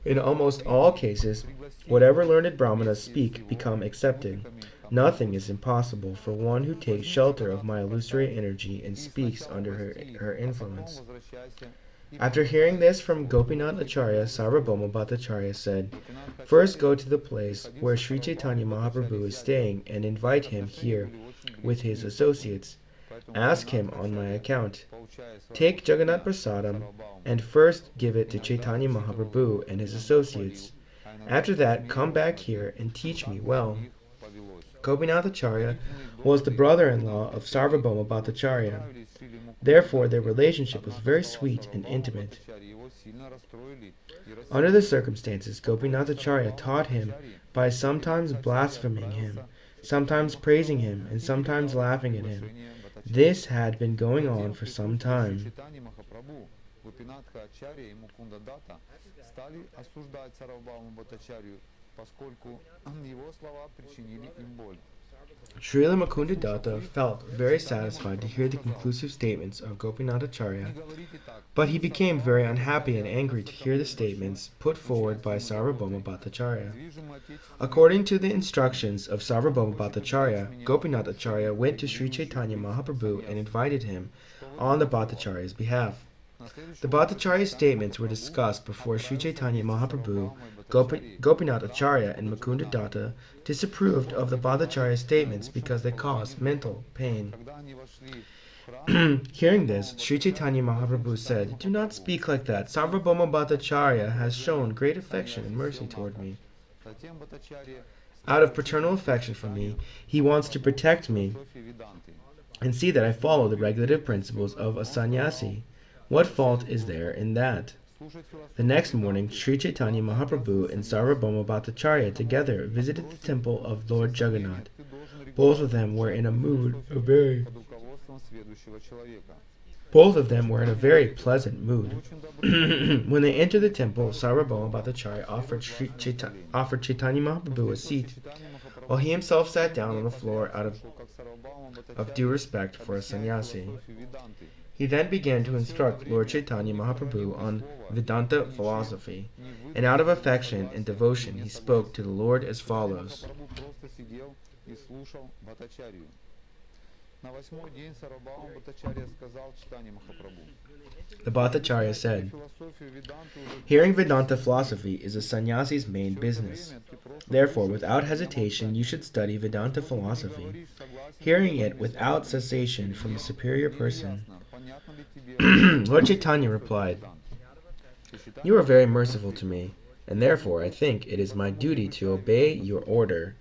In almost all cases, whatever learned brahmanas speak become accepted. Nothing is impossible for one who takes shelter of my illusory energy and speaks under her influence." After hearing this from Gopinath Acharya, Sarvabhauma Bhattacharya said, "First go to the place where Sri Caitanya Mahaprabhu is staying and invite him here with his associates. Ask him on my account. Take Jagannath Prasadam and first give it to Caitanya Mahaprabhu and his associates. After that, come back here and teach me well." Gopinath Acharya was the brother-in-law of Sarvabhauma Bhattacharya. Therefore, their relationship was very sweet and intimate. Under the circumstances, Gopinath Acharya taught him by sometimes blaspheming him, sometimes praising him, and sometimes laughing at him. This had been going on for some time. Srila Mukunda Datta felt very satisfied to hear the conclusive statements of Gopinathacharya, but he became very unhappy and angry to hear the statements put forward by Sarvabhauma Bhattacharya. According to the instructions of Sarvabhauma Bhattacharya, Gopinathacharya went to Sri Chaitanya Mahaprabhu and invited him on the Bhattacharya's behalf. The Bhattacharya's statements were discussed before Sri Chaitanya Mahaprabhu. Gopinathacharya and Mukunda Datta disapproved of the Bhattacharya's statements because they caused mental pain. Hearing this, Sri Chaitanya Mahaprabhu said, "Do not speak like that. Sarvabhauma Bhattacharya has shown great affection and mercy toward me. Out of paternal affection for me, he wants to protect me and see that I follow the regulative principles of a sannyasi. What fault is there in that?" The next morning, Sri Chaitanya Mahaprabhu and Sarvabhauma Bhattacharya together visited the temple of Lord Jagannath. Both of them were in a very pleasant mood. When they entered the temple, Sarvabhauma Bhattacharya offered Chaitanya Mahaprabhu a seat, while he himself sat down on the floor out of due respect for a sannyasi. He then began to instruct Lord Chaitanya Mahaprabhu on Vedanta philosophy, and out of affection and devotion he spoke to the Lord as follows. The Bhattacharya said, "Hearing Vedanta philosophy is a sannyasi's main business. Therefore, without hesitation, you should study Vedanta philosophy, hearing it without cessation from a superior person." Lord Chaitanya replied, "You are very merciful to me, and therefore I think it is my duty to obey your order."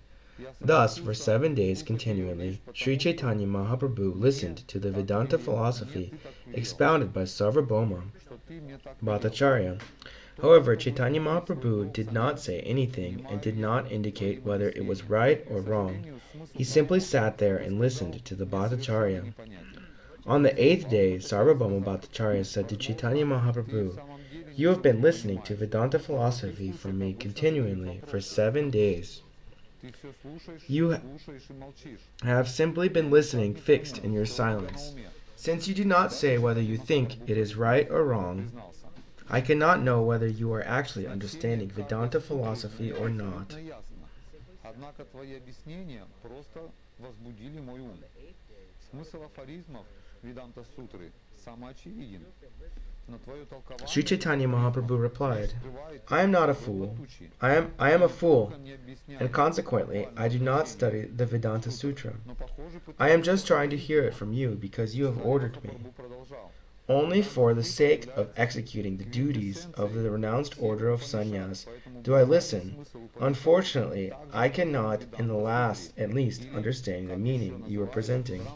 Thus, for 7 days continually, Sri Chaitanya Mahaprabhu listened to the Vedanta philosophy expounded by Sarvabhauma Bhattacharya. However, Chaitanya Mahaprabhu did not say anything and did not indicate whether it was right or wrong. He simply sat there and listened to the Bhattacharya. On the 8th day, Sarvabhauma Bhattacharya said to Chaitanya Mahaprabhu, "You have been listening to Vedanta philosophy from me continually for 7 days. You have simply been listening fixed in your silence. Since you do not say whether you think it is right or wrong, I cannot know whether you are actually understanding Vedanta philosophy or not." Sri Chaitanya Mahaprabhu replied, "I am not a fool. I am a fool, and consequently I do not study the Vedanta Sutra. I am just trying to hear it from you because you have ordered me. Only for the sake of executing the duties of the renounced order of sannyas do I listen. Unfortunately, I cannot, in the last at least, understand the meaning you are presenting."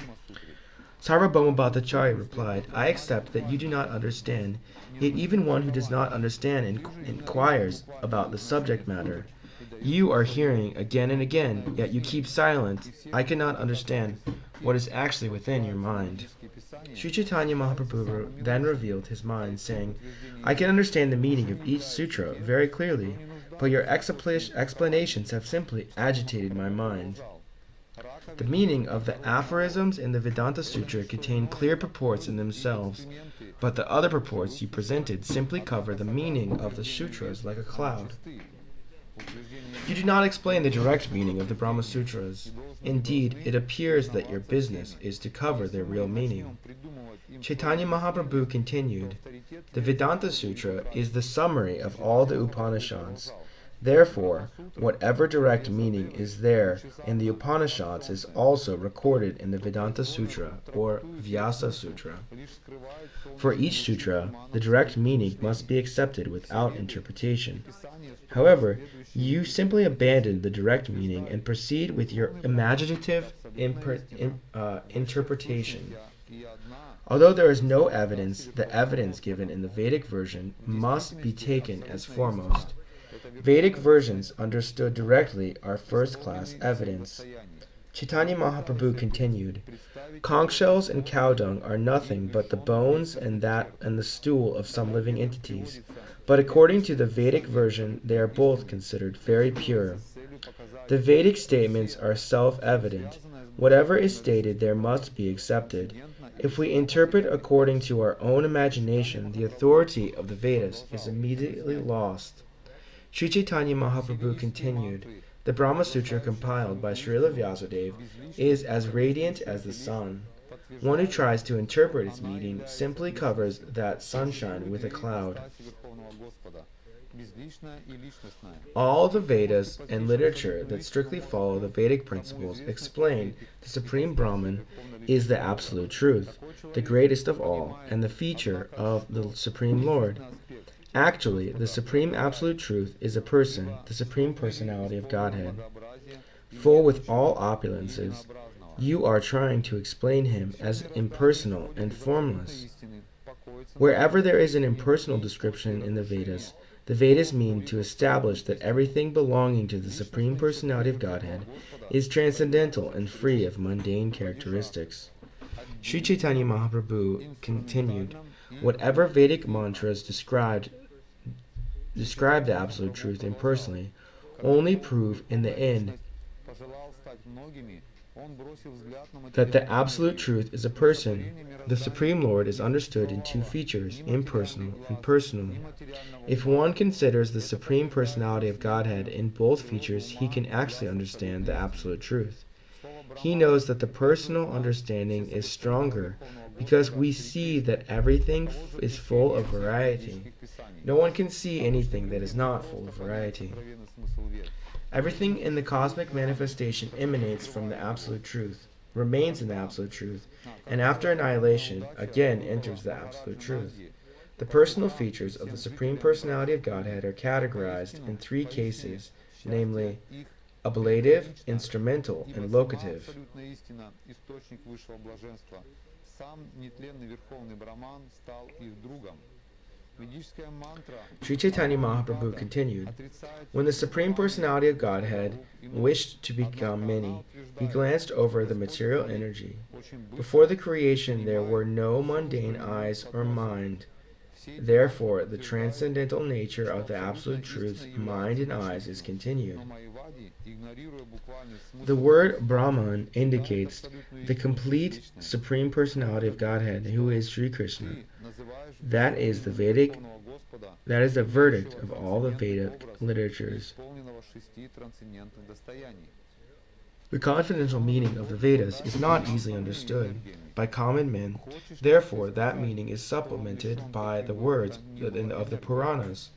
Sarvabhauma Bhattacharya replied, "I accept that you do not understand, yet even one who does not understand inquires about the subject matter. You are hearing again and again, yet you keep silent. I cannot understand what is actually within your mind." Sri Chaitanya Mahaprabhu then revealed his mind, saying, "I can understand the meaning of each sutra very clearly, but your explanations have simply agitated my mind. The meaning of the aphorisms in the Vedanta Sutra contain clear purports in themselves, but the other purports you presented simply cover the meaning of the sutras like a cloud. You do not explain the direct meaning of the Brahma Sutras. Indeed, it appears that your business is to cover their real meaning." Chaitanya Mahaprabhu continued, "The Vedanta Sutra is the summary of all the Upanishads. Therefore, whatever direct meaning is there in the Upanishads is also recorded in the Vedanta Sutra, or Vyasa Sutra. For each sutra, the direct meaning must be accepted without interpretation. However, you simply abandon the direct meaning and proceed with your imaginative interpretation. Although there is no evidence, the evidence given in the Vedic version must be taken as foremost. Vedic versions understood directly are first-class evidence." Chaitanya Mahaprabhu continued, "Conch shells and cow dung are nothing but the bones and the stool of some living entities, but according to the Vedic version they are both considered very pure. The Vedic statements are self-evident. Whatever is stated there must be accepted. If we interpret according to our own imagination, the authority of the Vedas is immediately lost. Sri Caitanya Mahaprabhu continued, the Brahma Sutra compiled by Srila Vyasadeva is as radiant as the sun. One who tries to interpret its meaning simply covers that sunshine with a cloud. All the Vedas and literature that strictly follow the Vedic principles explain the Supreme Brahman is the Absolute Truth, the greatest of all, and the feature of the Supreme Lord. Actually, the Supreme Absolute Truth is a person, the Supreme Personality of Godhead. Full with all opulences, you are trying to explain him as impersonal and formless. Wherever there is an impersonal description in the Vedas mean to establish that everything belonging to the Supreme Personality of Godhead is transcendental and free of mundane characteristics. Sri Chaitanya Mahaprabhu continued, whatever Vedic mantras describe the Absolute Truth impersonally only prove in the end that the Absolute Truth is a person. The Supreme Lord is understood in two features, impersonal and personal. If one considers the Supreme Personality of Godhead in both features, he can actually understand the Absolute Truth. He knows that the personal understanding is stronger because we see that everything is full of variety. No one can see anything that is not full of variety. Everything in the cosmic manifestation emanates from the Absolute Truth, remains in the Absolute Truth, and after annihilation, again enters the Absolute Truth. The personal features of the Supreme Personality of Godhead are categorized in three cases, namely, ablative, instrumental, and locative. Sri Chaitanya Mahaprabhu continued, when the Supreme Personality of Godhead wished to become many, he glanced over the material energy. Before the creation there were no mundane eyes or mind. Therefore, the transcendental nature of the Absolute Truth's mind and eyes is continued. The word Brahman indicates the complete Supreme Personality of Godhead, who is Sri Krishna. That is the verdict of all the Vedic literatures. The confidential meaning of the Vedas is not easily understood by common men. Therefore, that meaning is supplemented by the words of the Puranas.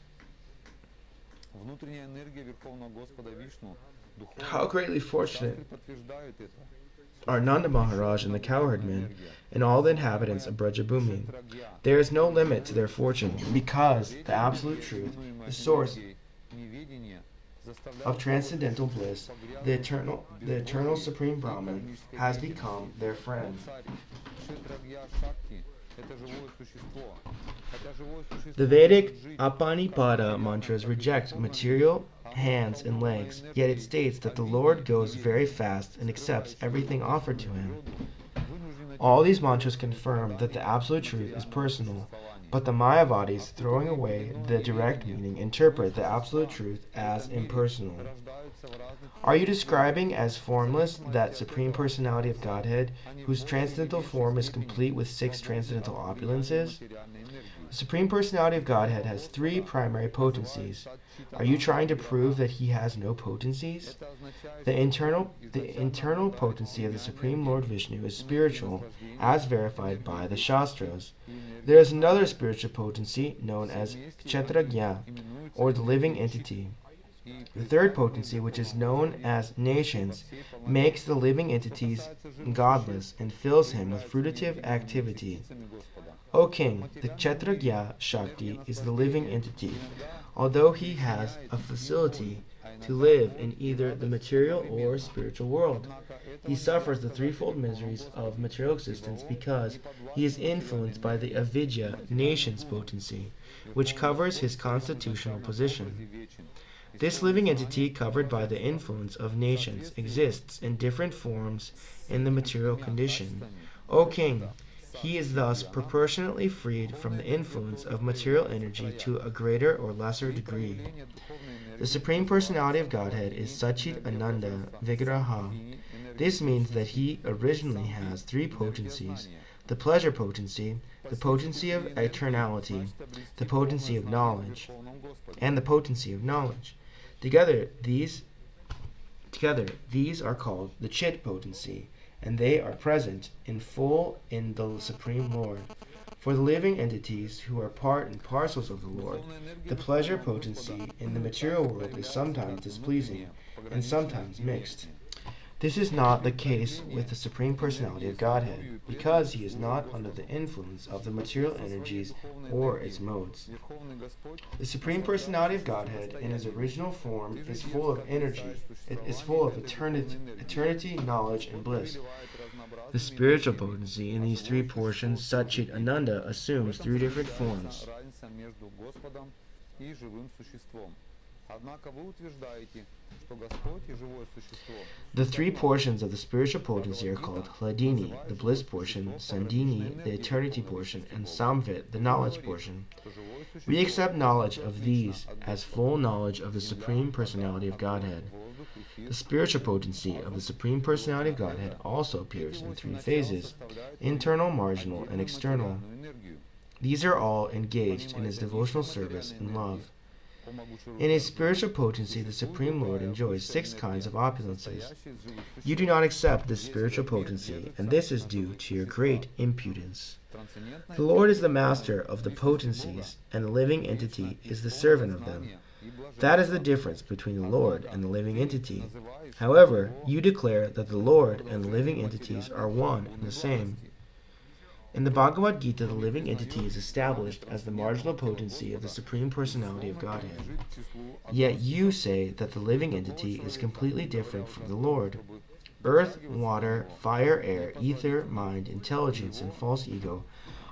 How greatly fortunate are Nanda Maharaj and the cowherdmen and all the inhabitants of Brajabhumi. There is no limit to their fortune because the Absolute Truth, the source of transcendental bliss, the eternal Supreme Brahman, has become their friend. The Vedic Apanipada mantras reject material hands and legs, yet it states that the Lord goes very fast and accepts everything offered to him. All these mantras confirm that the Absolute Truth is personal, but the Mayavadis, throwing away the direct meaning, interpret the Absolute Truth as impersonal. Are you describing as formless that Supreme Personality of Godhead, whose transcendental form is complete with 6 transcendental opulences? The Supreme Personality of Godhead has 3 primary potencies. Are you trying to prove that he has no potencies? The internal potency of the Supreme Lord Vishnu is spiritual, as verified by the Shastras. There is another spiritual potency known as Kshetrajna, or the living entity. The third potency, which is known as nations, makes the living entities godless and fills him with fruitive activity. O king, the Kshetrajna Shakti is the living entity, although he has a facility to live in either the material or spiritual world. He suffers the threefold miseries of material existence because he is influenced by the avidya, nation's potency, which covers his constitutional position. This living entity, covered by the influence of nations, exists in different forms in the material condition. O king, He is thus proportionately freed from the influence of material energy to a greater or lesser degree. The Supreme Personality of Godhead is Satchit Ananda Vigraha. This means that he originally has three potencies: the pleasure potency, the potency of eternality, the potency of knowledge, and the potency of knowledge. Together, these are called the Chit potency, and they are present in full in the Supreme Lord. For the living entities who are part and parcels of the Lord, the pleasure potency in the material world is sometimes displeasing and sometimes mixed. This is not the case with the Supreme Personality of Godhead, because he is not under the influence of the material energies or its modes. The Supreme Personality of Godhead, in his original form, is full of energy. It is full of eternity, knowledge, and bliss. The spiritual potency in these three portions, Satchit Ananda, assumes three different forms. The three portions of the spiritual potency are called Hladini, the bliss portion, Sandini, the eternity portion, and Samvit, the knowledge portion. We accept knowledge of these as full knowledge of the Supreme Personality of Godhead. The spiritual potency of the Supreme Personality of Godhead also appears in three phases: internal, marginal, and external. These are all engaged in his devotional service and love. In his spiritual potency, the Supreme Lord enjoys 6 kinds of opulences. You do not accept this spiritual potency, and this is due to your great impudence. The Lord is the master of the potencies, and the living entity is the servant of them. That is the difference between the Lord and the living entity. However, you declare that the Lord and the living entities are one and the same. In the Bhagavad Gita, the living entity is established as the marginal potency of the Supreme Personality of Godhead. Yet you say that the living entity is completely different from the Lord. Earth, water, fire, air, ether, mind, intelligence, and false ego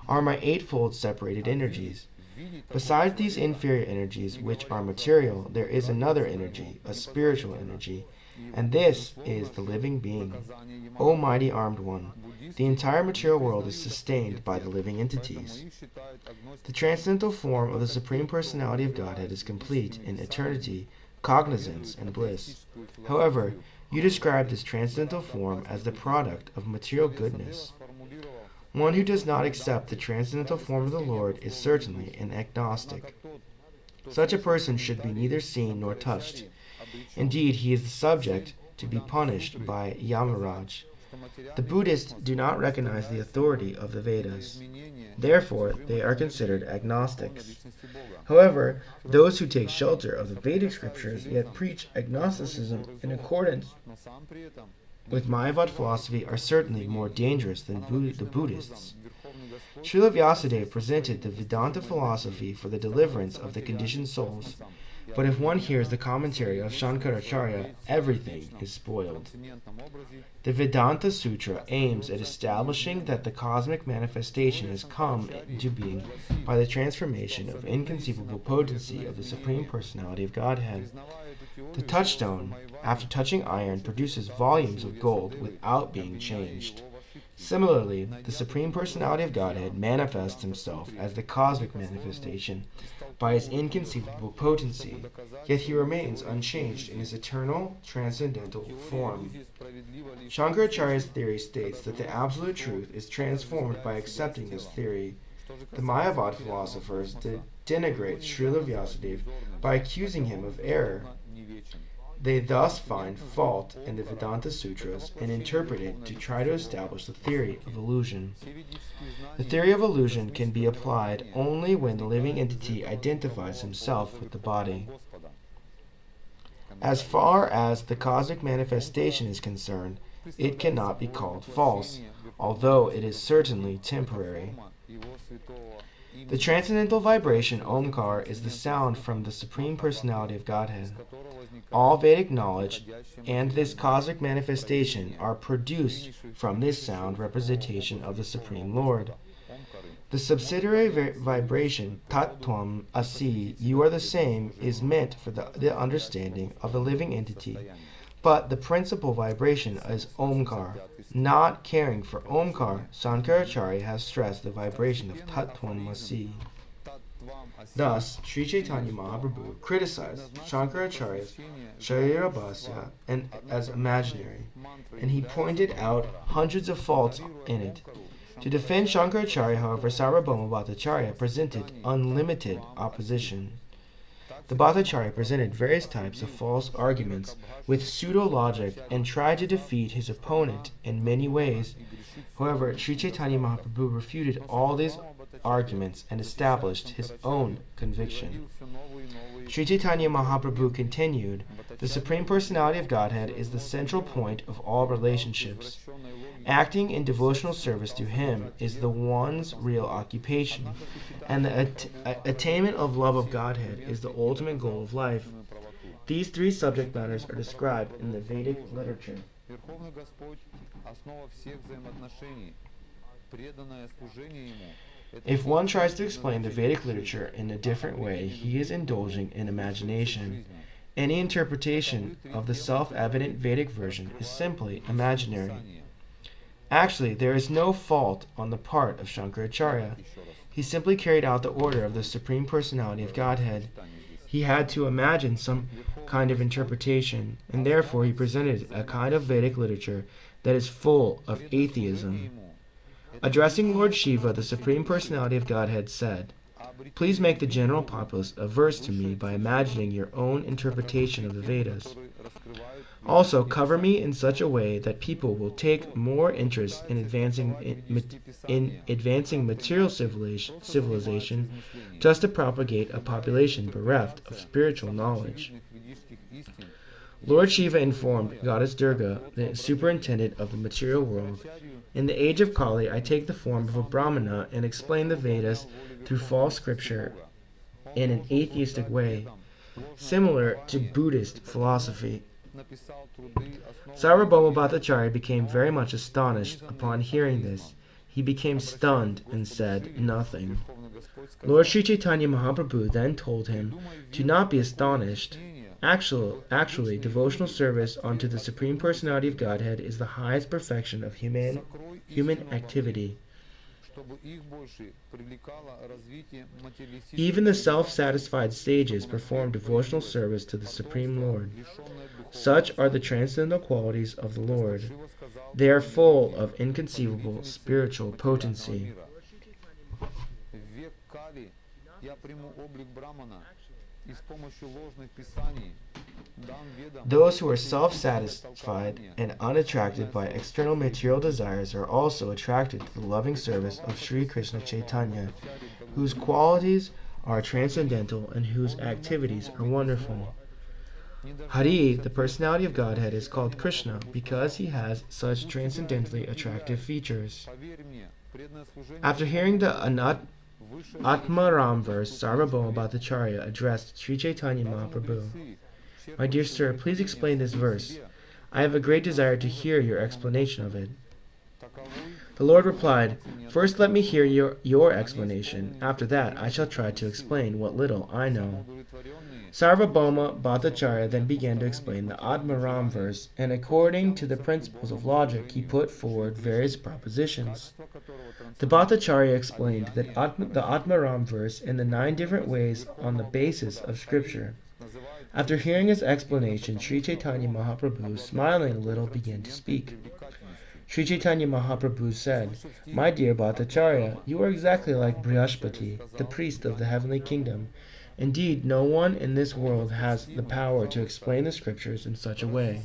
are my eightfold separated energies. Besides these inferior energies, which are material, there is another energy, a spiritual energy, and this is the living being. O mighty armed one, the entire material world is sustained by the living entities. The transcendental form of the Supreme Personality of Godhead is complete in eternity, cognizance, and bliss. However, you describe this transcendental form as the product of material goodness. One who does not accept the transcendental form of the Lord is certainly an agnostic. Such a person should be neither seen nor touched. Indeed, he is the subject to be punished by Yamaraj. The Buddhists do not recognize the authority of the Vedas. Therefore, they are considered agnostics. However, those who take shelter of the Vedic scriptures yet preach agnosticism in accordance with Mayavad philosophy are certainly more dangerous than the Buddhists. Srila Vyasadeva presented the Vedanta philosophy for the deliverance of the conditioned souls, but if one hears the commentary of Shankaracharya, everything is spoiled. The Vedanta Sutra aims at establishing that the cosmic manifestation has come into being by the transformation of inconceivable potency of the Supreme Personality of Godhead. The touchstone, after touching iron, produces volumes of gold without being changed. Similarly, the Supreme Personality of Godhead manifests himself as the cosmic manifestation by his inconceivable potency, yet he remains unchanged in his eternal, transcendental form. Shankaracharya's theory states that the absolute truth is transformed by accepting this theory. The Mayavad philosophers denigrate Srila Vyasadeva by accusing him of error. They thus find fault in the Vedanta Sutras and interpret it to try to establish the theory of illusion. The theory of illusion can be applied only when the living entity identifies himself with the body. As far as the cosmic manifestation is concerned, it cannot be called false, although it is certainly temporary. The transcendental vibration Omkar is the sound from the Supreme Personality of Godhead. All Vedic knowledge and this cosmic manifestation are produced from this sound representation of the Supreme Lord. The subsidiary vibration Tat Tvam Asi, you are the same, is meant for the understanding of the living entity, But the principal vibration is Omkar. Not caring for Omkar, Shankaracharya has stressed the vibration of Tattvamasi. Thus, Sri Chaitanya Mahaprabhu criticized Shankaracharya's Sharirabhasya and as imaginary, and he pointed out hundreds of faults in it. To defend Shankaracharya, however, Sarvabhauma Bhattacharya presented unlimited opposition. The Bhattacharya presented various types of false arguments with pseudo-logic and tried to defeat his opponent in many ways. However, Sri Chaitanya Mahaprabhu refuted all these arguments and established his own conviction. Sri Chaitanya Mahaprabhu continued, "The Supreme Personality of Godhead is the central point of all relationships. Acting in devotional service to Him is the one's real occupation, and the attainment of love of Godhead is the ultimate goal of life." These three subject matters are described in the Vedic literature. If one tries to explain the Vedic literature in a different way, he is indulging in imagination. Any interpretation of the self-evident Vedic version is simply imaginary. Actually, there is no fault on the part of Shankaracharya. He simply carried out the order of the Supreme Personality of Godhead. He had to imagine some kind of interpretation, and therefore he presented a kind of Vedic literature that is full of atheism. Addressing Lord Shiva, the Supreme Personality of Godhead said, "Please make the general populace averse to me by imagining your own interpretation of the Vedas. Also, cover me in such a way that people will take more interest in advancing material civilization just to propagate a population bereft of spiritual knowledge." Lord Shiva informed Goddess Durga, the superintendent of the material world, "In the age of Kali, I take the form of a Brahmana and explain the Vedas through false scripture in an atheistic way, similar to Buddhist philosophy." Sarvabhauma Bhattacharya became very much astonished upon hearing this. He became stunned and said nothing. Lord Sri Chaitanya Mahaprabhu then told him to not be astonished. Actually, devotional service unto the Supreme Personality of Godhead is the highest perfection of human activity. Even the self-satisfied sages perform devotional service to the Supreme Lord. Such are the transcendental qualities of the Lord. They are full of inconceivable spiritual potency. Those who are self-satisfied and unattracted by external material desires are also attracted to the loving service of Sri Krishna Chaitanya, whose qualities are transcendental and whose activities are wonderful. Hari, the personality of Godhead, is called Krishna because he has such transcendently attractive features. After hearing the Atmaram verse, Sarvabhauma Bhattacharya addressed Sri Chaitanya Mahaprabhu. "My dear sir, please explain this verse. I have a great desire to hear your explanation of it." The Lord replied, "First let me hear your explanation. After that I shall try to explain what little I know." Sarvabhauma Bhattacharya then began to explain the Atmaram verse, and according to the principles of logic he put forward various propositions. The Bhattacharya explained the Atmaram verse in the 9 different ways on the basis of scripture. After hearing his explanation, Sri Chaitanya Mahaprabhu, smiling a little, began to speak. Sri Chaitanya Mahaprabhu said, "My dear Bhattacharya, you are exactly like Brihaspati, the priest of the heavenly kingdom. Indeed, no one in this world has the power to explain the scriptures in such a way.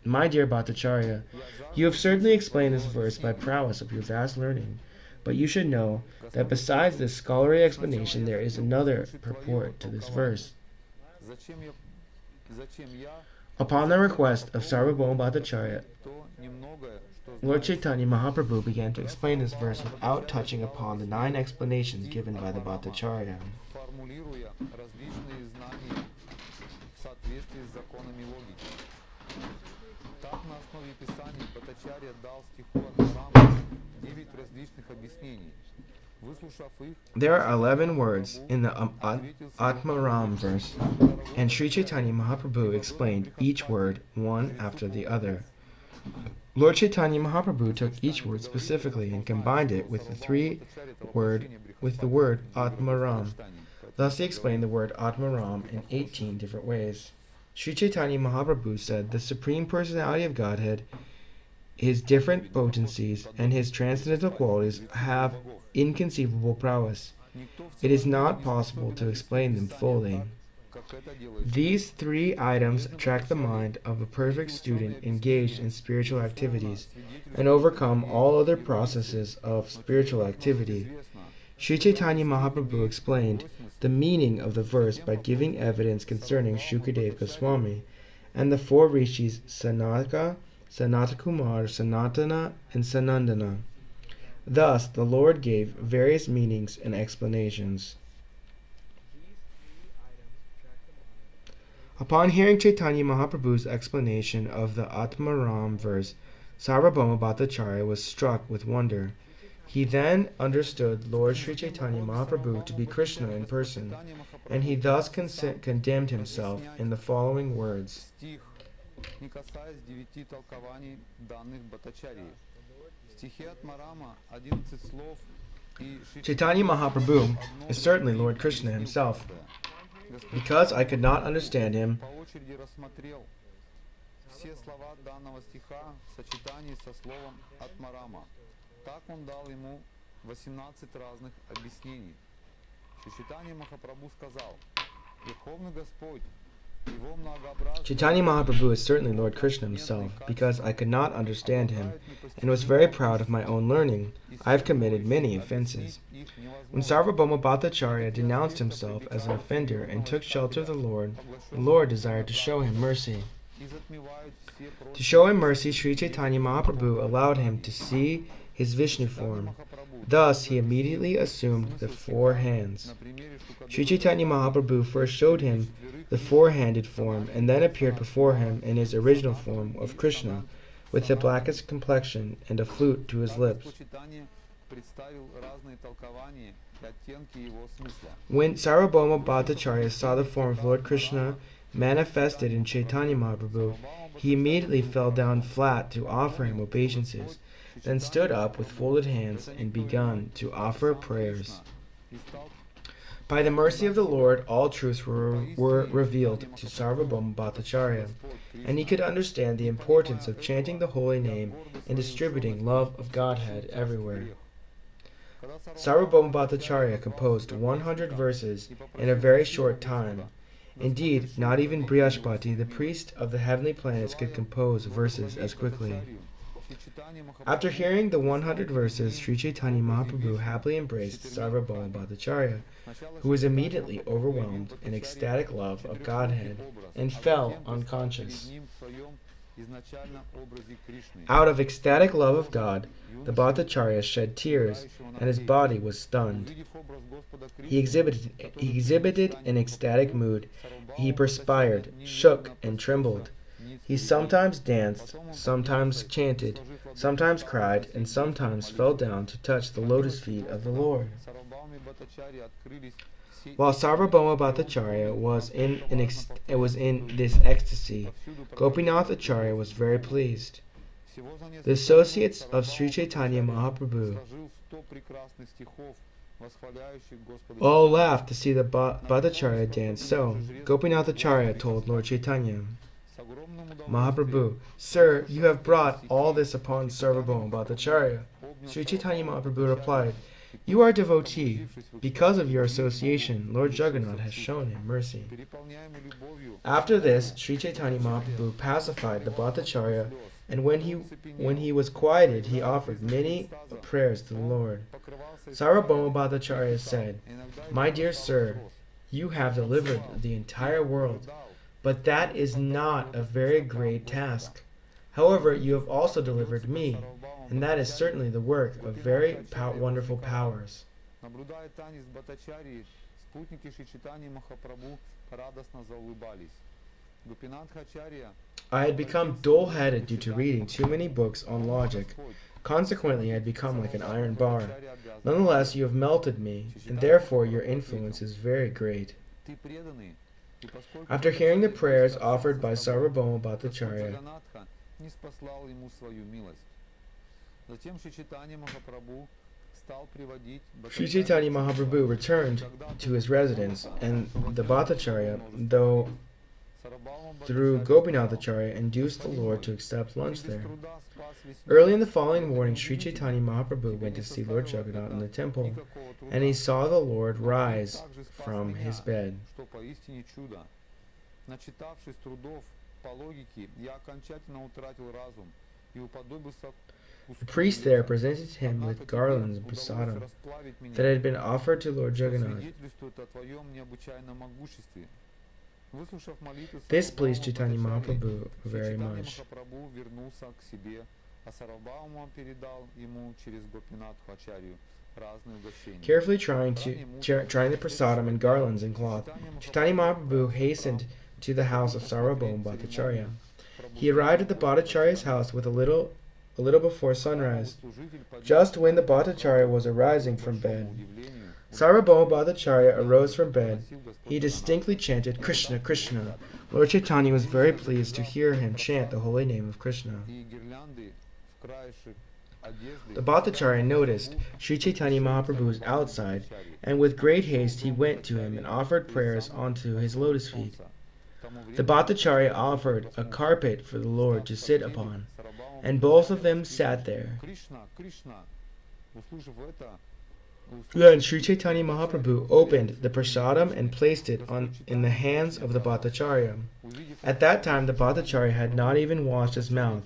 My dear Bhattacharya, you have certainly explained this verse by prowess of your vast learning, but you should know that besides this scholarly explanation there is another purport to this verse." Upon the request of Sarvabhauma Bhattacharya, Lord Chaitanya Mahaprabhu began to explain this verse without touching upon the 9 explanations given by the Bhattacharya. There are 11 words in the Atmaram verse, and Sri Chaitanya Mahaprabhu explained each word one after the other. Lord Chaitanya Mahaprabhu took each word specifically and combined it with the word Atmaram. Thus he explained the word Atmaram in 18 different ways. Sri Chaitanya Mahaprabhu said the Supreme Personality of Godhead, his different potencies, and his transcendental qualities have inconceivable prowess. It is not possible to explain them fully. These three items attract the mind of a perfect student engaged in spiritual activities and overcome all other processes of spiritual activity. Sri Chaitanya Mahaprabhu explained the meaning of the verse by giving evidence concerning Shukadeva Goswami and the four rishis Sanaka, Sanatakumar, Sanatana, and Sanandana. Thus, the Lord gave various meanings and explanations. Upon hearing Chaitanya Mahaprabhu's explanation of the Atmaram verse, Sarvabhauma Bhattacharya was struck with wonder. He then understood Lord Sri Chaitanya Mahaprabhu to be Krishna in person, and he thus condemned himself in the following words. Chaitanya Mahaprabhu is certainly Lord Krishna himself. Because I could not understand him, Chaitanya Mahaprabhu is certainly Lord Krishna himself. Because I could not understand him and was very proud of my own learning, I have committed many offenses. When Sarvabhauma Bhattacharya denounced himself as an offender and took shelter of the Lord desired to show him mercy. To show him mercy, Sri Chaitanya Mahaprabhu allowed him to see his Vishnu form. Thus, he immediately assumed the four hands. Sri Chaitanya Mahaprabhu first showed him the four-handed form and then appeared before him in his original form of Krishna, with the blackest complexion and a flute to his lips. When Sarvabhauma Bhattacharya saw the form of Lord Krishna manifested in Chaitanya Mahaprabhu, he immediately fell down flat to offer him obeisances, then stood up with folded hands and began to offer prayers. By the mercy of the Lord, all truths were revealed to Sarvabhauma Bhattacharya, and he could understand the importance of chanting the holy name and distributing love of Godhead everywhere. Sarvabhauma Bhattacharya composed 100 verses in a very short time. Indeed, not even Brihaspati, the priest of the heavenly planets, could compose verses as quickly. After hearing the 100 verses, Sri Chaitanya Mahaprabhu happily embraced Sarvabhauma Bhattacharya, who was immediately overwhelmed in ecstatic love of Godhead and fell unconscious. Out of ecstatic love of God, the Bhattacharya shed tears, and his body was stunned. He exhibited an ecstatic mood. He perspired, shook, and trembled. He sometimes danced, sometimes chanted, sometimes cried, and sometimes fell down to touch the lotus feet of the Lord. While Sarvabhauma Bhattacharya was in this ecstasy, Gopinath Acharya was very pleased. The associates of Sri Chaitanya Mahaprabhu all laughed to see the Bhattacharya dance, so Gopinath Acharya told Lord Chaitanya Mahaprabhu, "Sir, you have brought all this upon Sarvabhauma Bhattacharya." Sri Chaitanya Mahaprabhu replied, "You are a devotee. Because of your association, Lord Jagannath has shown him mercy." After this, Sri Chaitanya Mahaprabhu pacified the Bhattacharya, and when he was quieted, he offered many prayers to the Lord. Sarvabhauma Bhattacharya said, "My dear sir, you have delivered the entire world, but that is not a very great task. However, you have also delivered me, and that is certainly the work of very wonderful powers." I had become dull-headed due to reading too many books on logic. Consequently, I had become like an iron bar. Nonetheless, you have melted me, and therefore your influence is very great. After hearing the prayers offered by Sarvabhauma Bhattacharya, Sri Chaitanya Mahaprabhu returned to his residence, and the Bhattacharya, though through Gopinathacharya, induced the Lord to accept lunch there. Early in the following morning, Sri Chaitanya Mahaprabhu went to see Lord Jagannath in the temple, and he saw the Lord rise from his bed. The priest there presented him with garlands and prasadam that had been offered to Lord Jagannath. This pleased Chaitanya Mahaprabhu very much. Carefully trying the prasadam and garlands and cloth, Chaitanya Mahaprabhu hastened to the house of Sarvabhauma Bhattacharya. He arrived at the Bhattacharya's house with a little before sunrise, just when the Bhattacharya was arising from bed. Sarvabhauma Bhattacharya arose from bed. He distinctly chanted, "Krishna, Krishna." Lord Chaitanya was very pleased to hear him chant the holy name of Krishna. The Bhattacharya noticed Sri Chaitanya Mahaprabhu was outside, and with great haste he went to him and offered prayers onto his lotus feet. The Bhattacharya offered a carpet for the Lord to sit upon, and both of them sat there. Then Sri Chaitanya Mahaprabhu opened the prasadam and placed it in the hands of the Bhattacharya. At that time the Bhattacharya had not even washed his mouth,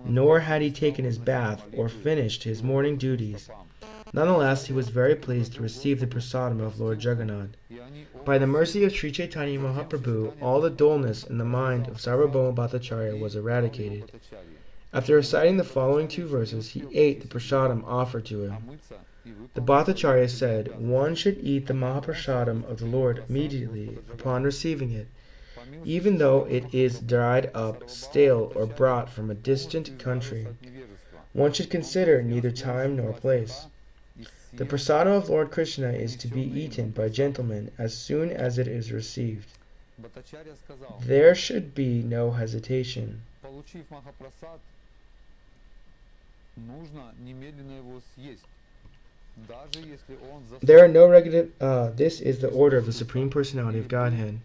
nor had he taken his bath or finished his morning duties. Nonetheless, he was very pleased to receive the prasadam of Lord Jagannath. By the mercy of Sri Chaitanya Mahaprabhu, all the dullness in the mind of Sarvabhauma Bhattacharya was eradicated. After reciting the following two verses, he ate the prasadam offered to him. The Bhattacharya said, "One should eat the Mahaprasadam of the Lord immediately upon receiving it, even though it is dried up, stale, or brought from a distant country. One should consider neither time nor place. The prasadam of Lord Krishna is to be eaten by gentlemen as soon as it is received. There should be no hesitation. There are no regular. This is the order of the Supreme Personality of Godhead."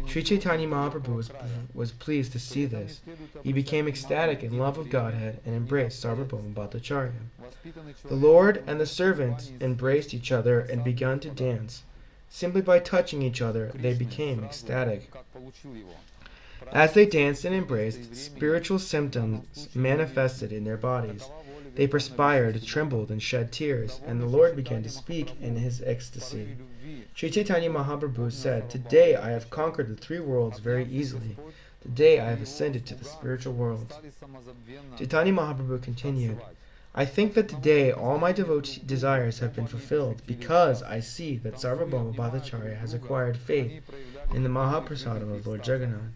Sri Chaitanya Mahaprabhu was pleased to see this. He became ecstatic in love of Godhead and embraced Sarvabhauma Bhattacharya. The Lord and the servant embraced each other and began to dance. Simply by touching each other, they became ecstatic. As they danced and embraced, spiritual symptoms manifested in their bodies. They perspired, trembled, and shed tears, and the Lord began to speak in his ecstasy. Sri Chaitanya Mahaprabhu said, "Today I have conquered the three worlds very easily. Today I have ascended to the spiritual world." Chaitanya Mahaprabhu continued, "I think that today all my devotee desires have been fulfilled, because I see that Sarvabhauma Bhattacharya has acquired faith in the Mahaprasadam of Lord Jagannath.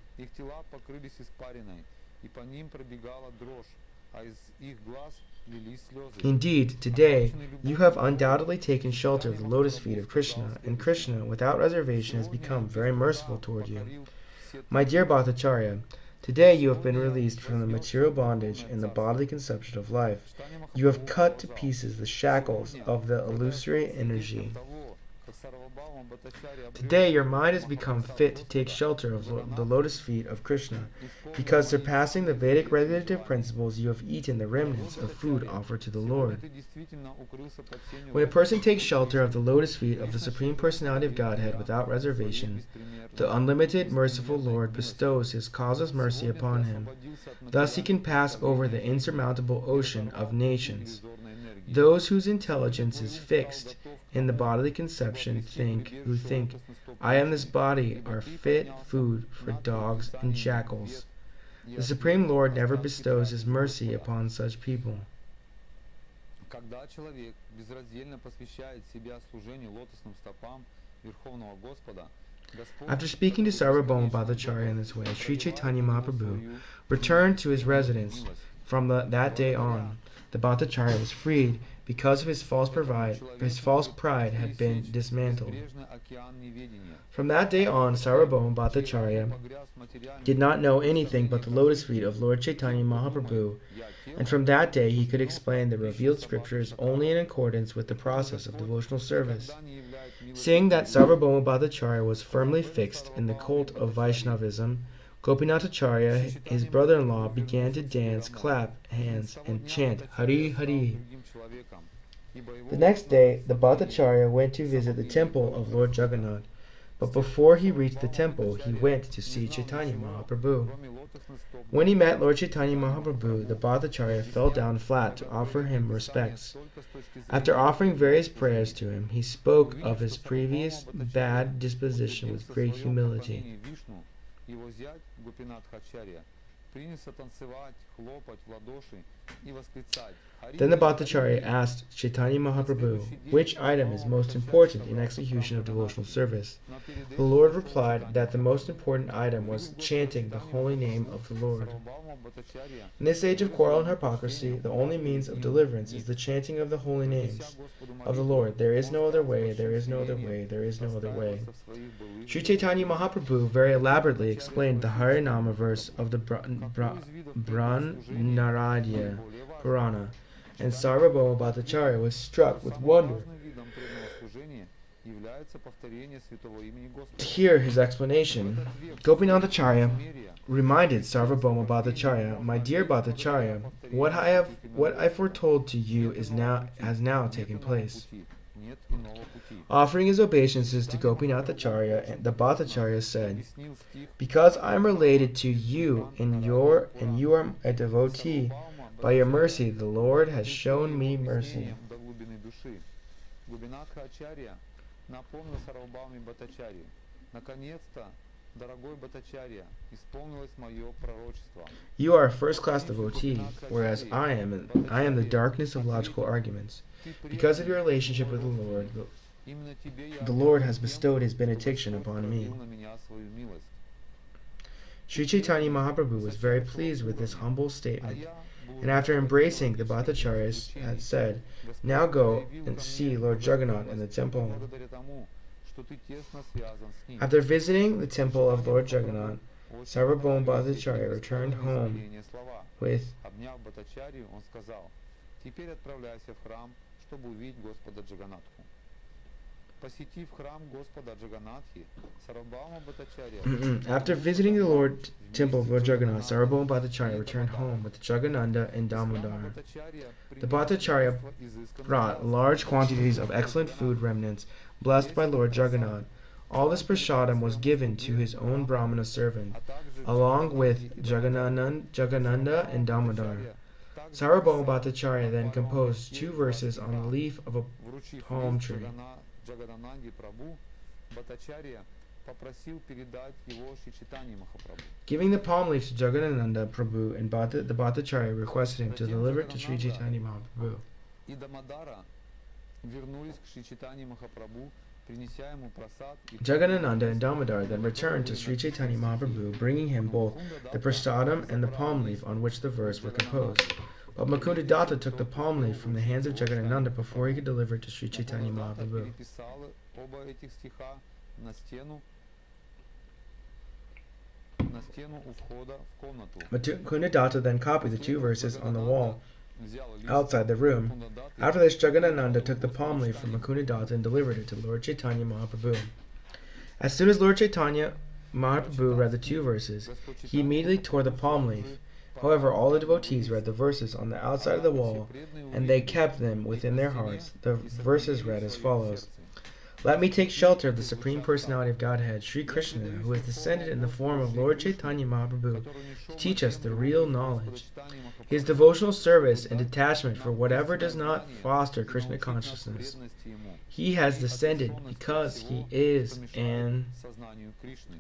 Indeed, today you have undoubtedly taken shelter of the lotus feet of Krishna, and Krishna, without reservation, has become very merciful toward you. My dear Bhattacharya, today you have been released from the material bondage and the bodily conception of life. You have cut to pieces the shackles of the illusory energy. Today your mind has become fit to take shelter of the lotus feet of Krishna, because surpassing the Vedic regulative principles, you have eaten the remnants of food offered to the Lord. When a person takes shelter of the lotus feet of the Supreme Personality of Godhead without reservation, the unlimited merciful Lord bestows his causeless mercy upon him. Thus he can pass over the insurmountable ocean of nations. Those whose intelligence is fixed in the bodily conception who think, "I am this body," are fit food for dogs and jackals. The Supreme Lord never bestows his mercy upon such people. After speaking to Sarvabhauma Bhattacharya in this way, Sri Chaitanya Mahaprabhu returned to his residence. From that day on, the the Bhattacharya was freed because of his false pride had been dismantled. From that day on, Sarvabhauma Bhattacharya did not know anything but the lotus feet of Lord Chaitanya Mahaprabhu, and from that day he could explain the revealed scriptures only in accordance with the process of devotional service. Seeing that Sarvabhauma Bhattacharya was firmly fixed in the cult of Vaishnavism, Gopinathacharya, his brother-in-law, began to dance, clap hands, and chant Hari Hari. The next day, the Bhattacharya went to visit the temple of Lord Jagannath, but before he reached the temple, he went to see Chaitanya Mahaprabhu. When he met Lord Chaitanya Mahaprabhu, the Bhattacharya fell down flat to offer him respects. After offering various prayers to him, he spoke of his previous bad disposition with great humility. Then the Bhattacharya asked Chaitanya Mahaprabhu, which item is most important in execution of devotional service? The Lord replied that the most important item was chanting the holy name of the Lord. In this age of quarrel and hypocrisy, the only means of deliverance is the chanting of the holy names of the Lord. There is no other way, there is no other way, there is no other way. Sri Chaitanya Mahaprabhu very elaborately explained the Harinama verse of the Brahmanaradiya Purana, and Sarvabhauma Bhattacharya was struck with wonder to hear his explanation. Gopinathacharya reminded Sarvabhauma Bhattacharya, "My dear Bhattacharya, what I foretold to you has now taken place." Offering his obeisances to Gopinathacharya, the Bhattacharya said, "Because I am related to you and you are a devotee, by your mercy the Lord has shown me mercy." You are a first-class devotee, whereas I am the darkness of logical arguments. Because of your relationship with the Lord has bestowed his benediction upon me. Sri Chaitanya Mahaprabhu was very pleased with this humble statement, and after embracing the Bhattacharya had said, "Now go and see Lord Jagannath in the temple." After visiting the temple of Lord Jagannath, Sarvabhauma Bhattacharya returned home with After visiting the temple of Lord Jagannath, Sarvabhauma Bhattacharya returned home with Jagadananda and Damodar. The Bhattacharya brought large quantities of excellent food remnants blessed by Lord Jagannath. All this prasadam was given to his own Brahmana servant, along with Jagadananda and Damodar. Sarvabhauma Bhattacharya then composed 2 verses on the leaf of a palm tree. Giving the palm leaf to Jagadananda Prabhu, and the Bhattacharya requested him to deliver it to Sri Chaitanya Mahaprabhu. Jagadananda and Damodar then returned to Sri Chaitanya Mahaprabhu, bringing him both the prasadam and the palm leaf on which the verse were composed. But Mukundadatta took the palm leaf from the hands of Jagadananda before he could deliver it to Sri Chaitanya Mahaprabhu. Mukundadatta then copied the 2 verses on the wall outside the room. After this, Jagadananda took the palm leaf from Mukundadatta and delivered it to Lord Chaitanya Mahaprabhu. As soon as Lord Chaitanya Mahaprabhu read the 2 verses, he immediately tore the palm leaf. However, all the devotees read the verses on the outside of the wall, and they kept them within their hearts. The verses read as follows: "Let me take shelter of the Supreme Personality of Godhead, Sri Krishna, who has descended in the form of Lord Chaitanya Mahaprabhu to teach us the real knowledge. His devotional service and detachment for whatever does not foster Krishna consciousness. He has descended because he is an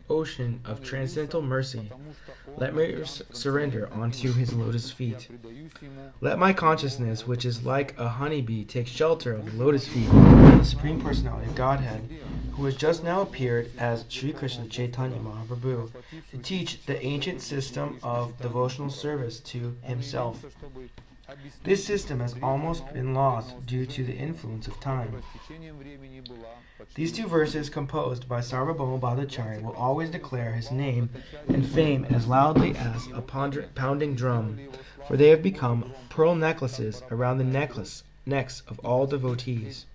ocean of transcendental mercy. Let me surrender onto his lotus feet. Let my consciousness, which is like a honeybee, take shelter of the lotus feet of the Supreme Personality of Godhead, who has just now appeared as Sri Krishna Chaitanya Mahaprabhu, to teach the ancient system of devotional service to himself. This system has almost been lost due to the influence of time. These two verses, composed by Sarvabhauma Bhattacharya, will always declare his name and fame as loudly as a pounding drum, for they have become pearl necklaces around the necks of all devotees.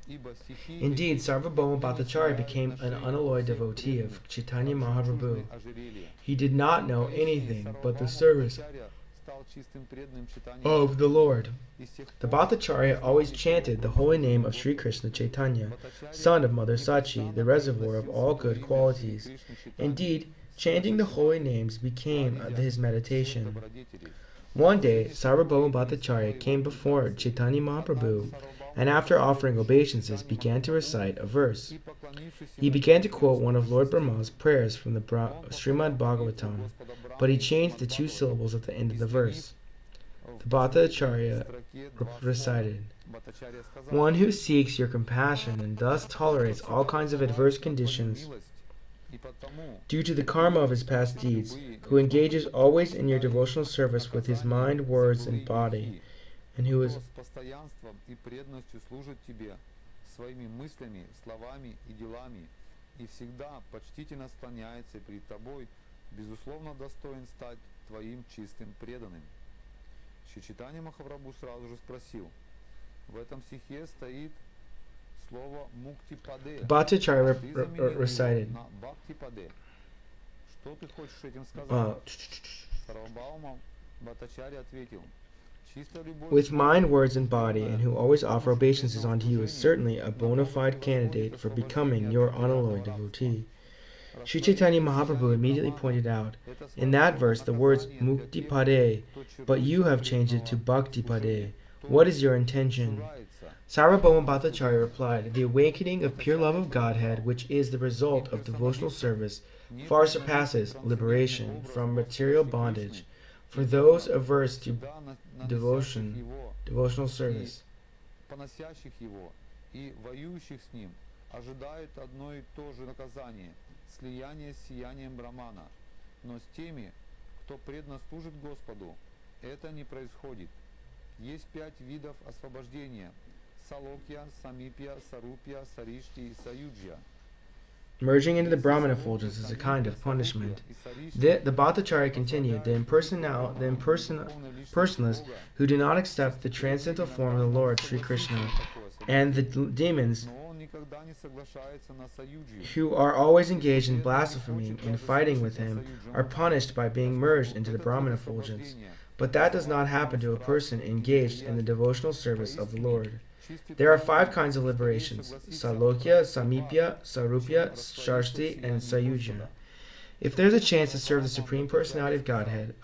Indeed, Sarvabhauma Bhattacharya became an unalloyed devotee of Caitanya Mahaprabhu. He did not know anything but the service of the Lord. The Bhattacharya always chanted the holy name of Sri Krishna Chaitanya, son of Mother Sachi, the reservoir of all good qualities. Indeed, chanting the holy names became his meditation. One day, Sarvabhauma Bhattacharya came before Chaitanya Mahaprabhu, and after offering obeisances, began to recite a verse. He began to quote one of Lord Brahma's prayers from the Srimad Bhagavatam, but he changed the two syllables at the end of the verse. The Bhattacharya recited, "One who seeks your compassion and thus tolerates all kinds of adverse conditions due to the karma of his past deeds, who engages always in your devotional service with his mind, words, and body, and who is безусловно достоин стать твоим чистым преданным." Шри Чайтанья Махапрабху сразу же спросил: в этом стихе стоит слово муктипаде. Bhattacharya recited, Бхактипаде. Что ты хочешь этим сказать? Сарвабхаума Бхаттачарья ответил: with mind, words, and body, and who always offer obeisances unto you, is certainly a bona fide candidate for becoming your unalloyed devotee. Sri Chaitanya Mahaprabhu immediately pointed out, in that verse, the words Muktipade, but you have changed it to Bhaktipade. What is your intention? Sarvabhauma Bhattacharya replied, the awakening of pure love of Godhead, which is the result of devotional service, far surpasses liberation from material bondage for those averse to devotional service. Ожидают одно и то же наказание – слияние с сиянием Брамана. Но с теми, кто преданно служит Господу, это не происходит. Есть 5 видов освобождения – салокья, самипья, сарупья, саришти и саюджья. Merging into the Brahman effulgence is a kind of punishment. The Bhattacharya continued, the impersonalists who do not accept the transcendental form of the Lord, Sri Krishna, and the demons who are always engaged in blasphemy and fighting with him are punished by being merged into the Brahman effulgence. But that does not happen to a person engaged in the devotional service of the Lord. There are 5 kinds of liberations: Salokya, Samipya, Sarupya, Sharsti, and Sayuja. If there is a chance to serve the Supreme Personality of Godhead,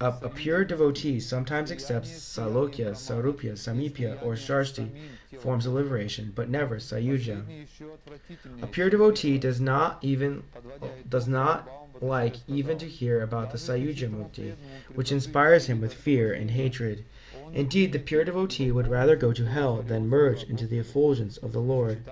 a pure devotee sometimes accepts Salokya, Sarupya, Samipya, or Sharsti forms of liberation, but never Sayuja. A pure devotee does not like even to hear about the Sayuja Mukti, which inspires him with fear and hatred. Indeed, the pure devotee would rather go to hell than merge into the effulgence of the Lord.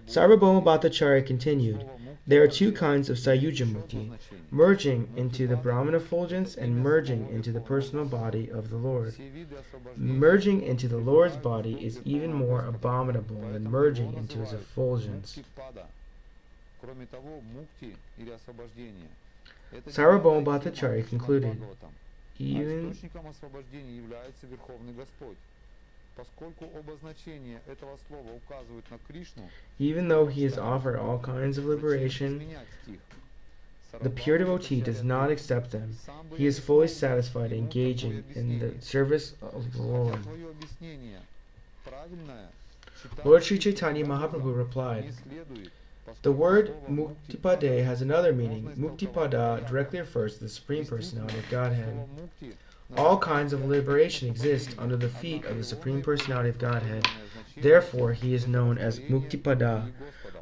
Sarvabhauma Bhattacharya continued, there are 2 kinds of Sayuja Mukti, merging into the Brahman effulgence and merging into the personal body of the Lord. Merging into the Lord's body is even more abominable than merging into his effulgence. Sarvabhauma Bhattacharya concluded, even though he has offered all kinds of liberation, the pure devotee does not accept them. He is fully satisfied engaging in the service of the Lord. Lord Sri Chaitanya Mahaprabhu replied, the word Muktipade has another meaning. Muktipada directly refers to the Supreme Personality of Godhead. All kinds of liberation exist under the feet of the Supreme Personality of Godhead. Therefore, he is known as Muktipada.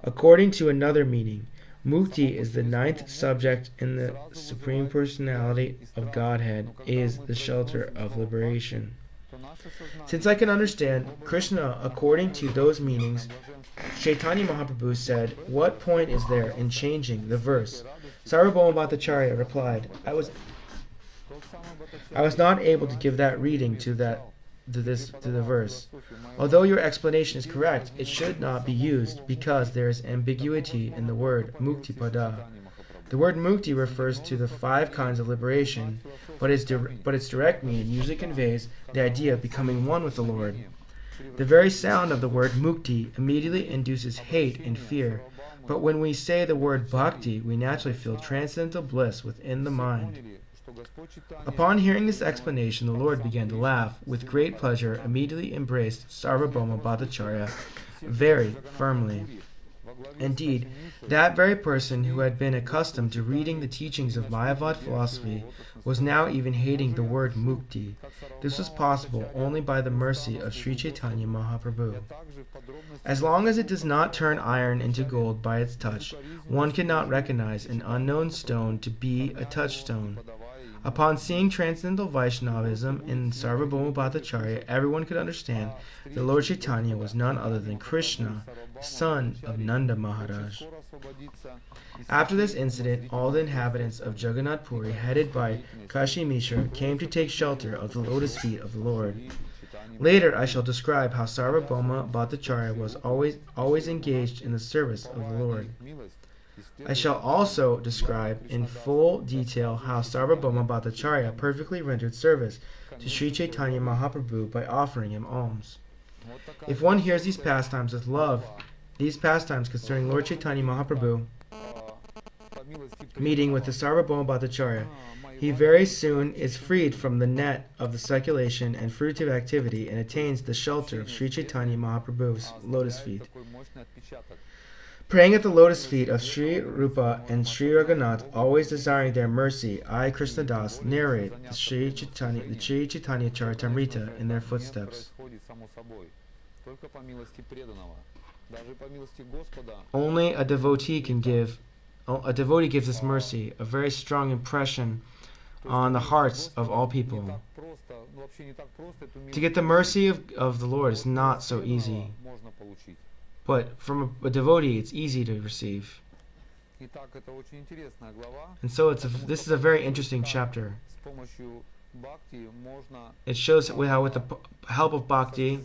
According to another meaning, Mukti is the 9th subject in the Supreme Personality of Godhead, is the shelter of liberation. Since I can understand Krishna according to those meanings, Chaitanya Mahaprabhu said, what point is there in changing the verse? Sarvabhauma Bhattacharya replied, I was not able to give that reading to the verse. Although your explanation is correct, it should not be used because there is ambiguity in the word muktipada. The word mukti refers to the 5 kinds of liberation, but its direct meaning usually conveys the idea of becoming one with the Lord. The very sound of the word mukti immediately induces hate and fear, but when we say the word bhakti, we naturally feel transcendental bliss within the mind. Upon hearing this explanation, the Lord began to laugh. With great pleasure, immediately embraced Sarvabhauma Bhattacharya very firmly. Indeed, that very person who had been accustomed to reading the teachings of Mayavad philosophy was now even hating the word mukti. This was possible only by the mercy of Sri Caitanya Mahaprabhu. As long as it does not turn iron into gold by its touch, one cannot recognize an unknown stone to be a touchstone. Upon seeing transcendental Vaishnavism in Sarvabhauma Bhattacharya, everyone could understand that Lord Chaitanya was none other than Krishna, the son of Nanda Maharaj. After this incident, all the inhabitants of Jagannath Puri, headed by Kashi Mishra, came to take shelter of the lotus feet of the Lord. Later I shall describe how Sarvabhauma Bhattacharya was always engaged in the service of the Lord. I shall also describe in full detail how Sarvabhauma Bhattacharya perfectly rendered service to Sri Chaitanya Mahaprabhu by offering him alms. If one hears these pastimes with love, these pastimes concerning Lord Chaitanya Mahaprabhu meeting with the Sarvabhauma Bhattacharya, he very soon is freed from the net of the speculation and fruitive activity and attains the shelter of Sri Chaitanya Mahaprabhu's lotus feet. Praying at the lotus feet of Sri Rupa and Sri Raghunath, always desiring their mercy, I, Krishnadas, narrate the Sri Chaitanya Caritamrta in their footsteps. Only a devotee gives this mercy, a very strong impression on the hearts of all people. To get the mercy of the Lord is not so easy. But from a devotee, it's easy to receive. And so this is a very interesting chapter. It shows how with the help of bhakti,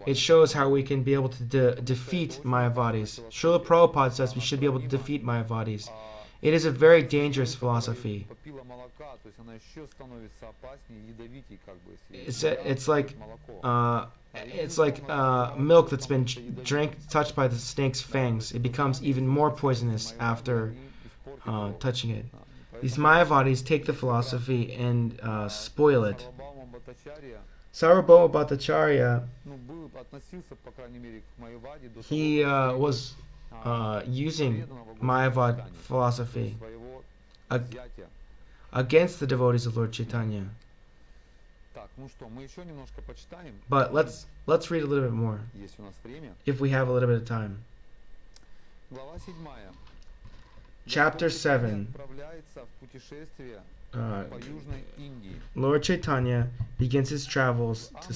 it shows how we can be able to defeat Mayavadis. Srila Prabhupada says we should be able to defeat Mayavadis. It is a very dangerous philosophy. It's like milk that's been touched by the snake's fangs. It becomes even more poisonous after touching it. These Mayavadis take the philosophy and spoil it. Sarvabhauma Bhattacharya, he was using Mayavad philosophy against the devotees of Lord Chaitanya. But let's read a little bit more, if we have a little bit of time. Chapter 7. Lord Chaitanya begins his travels to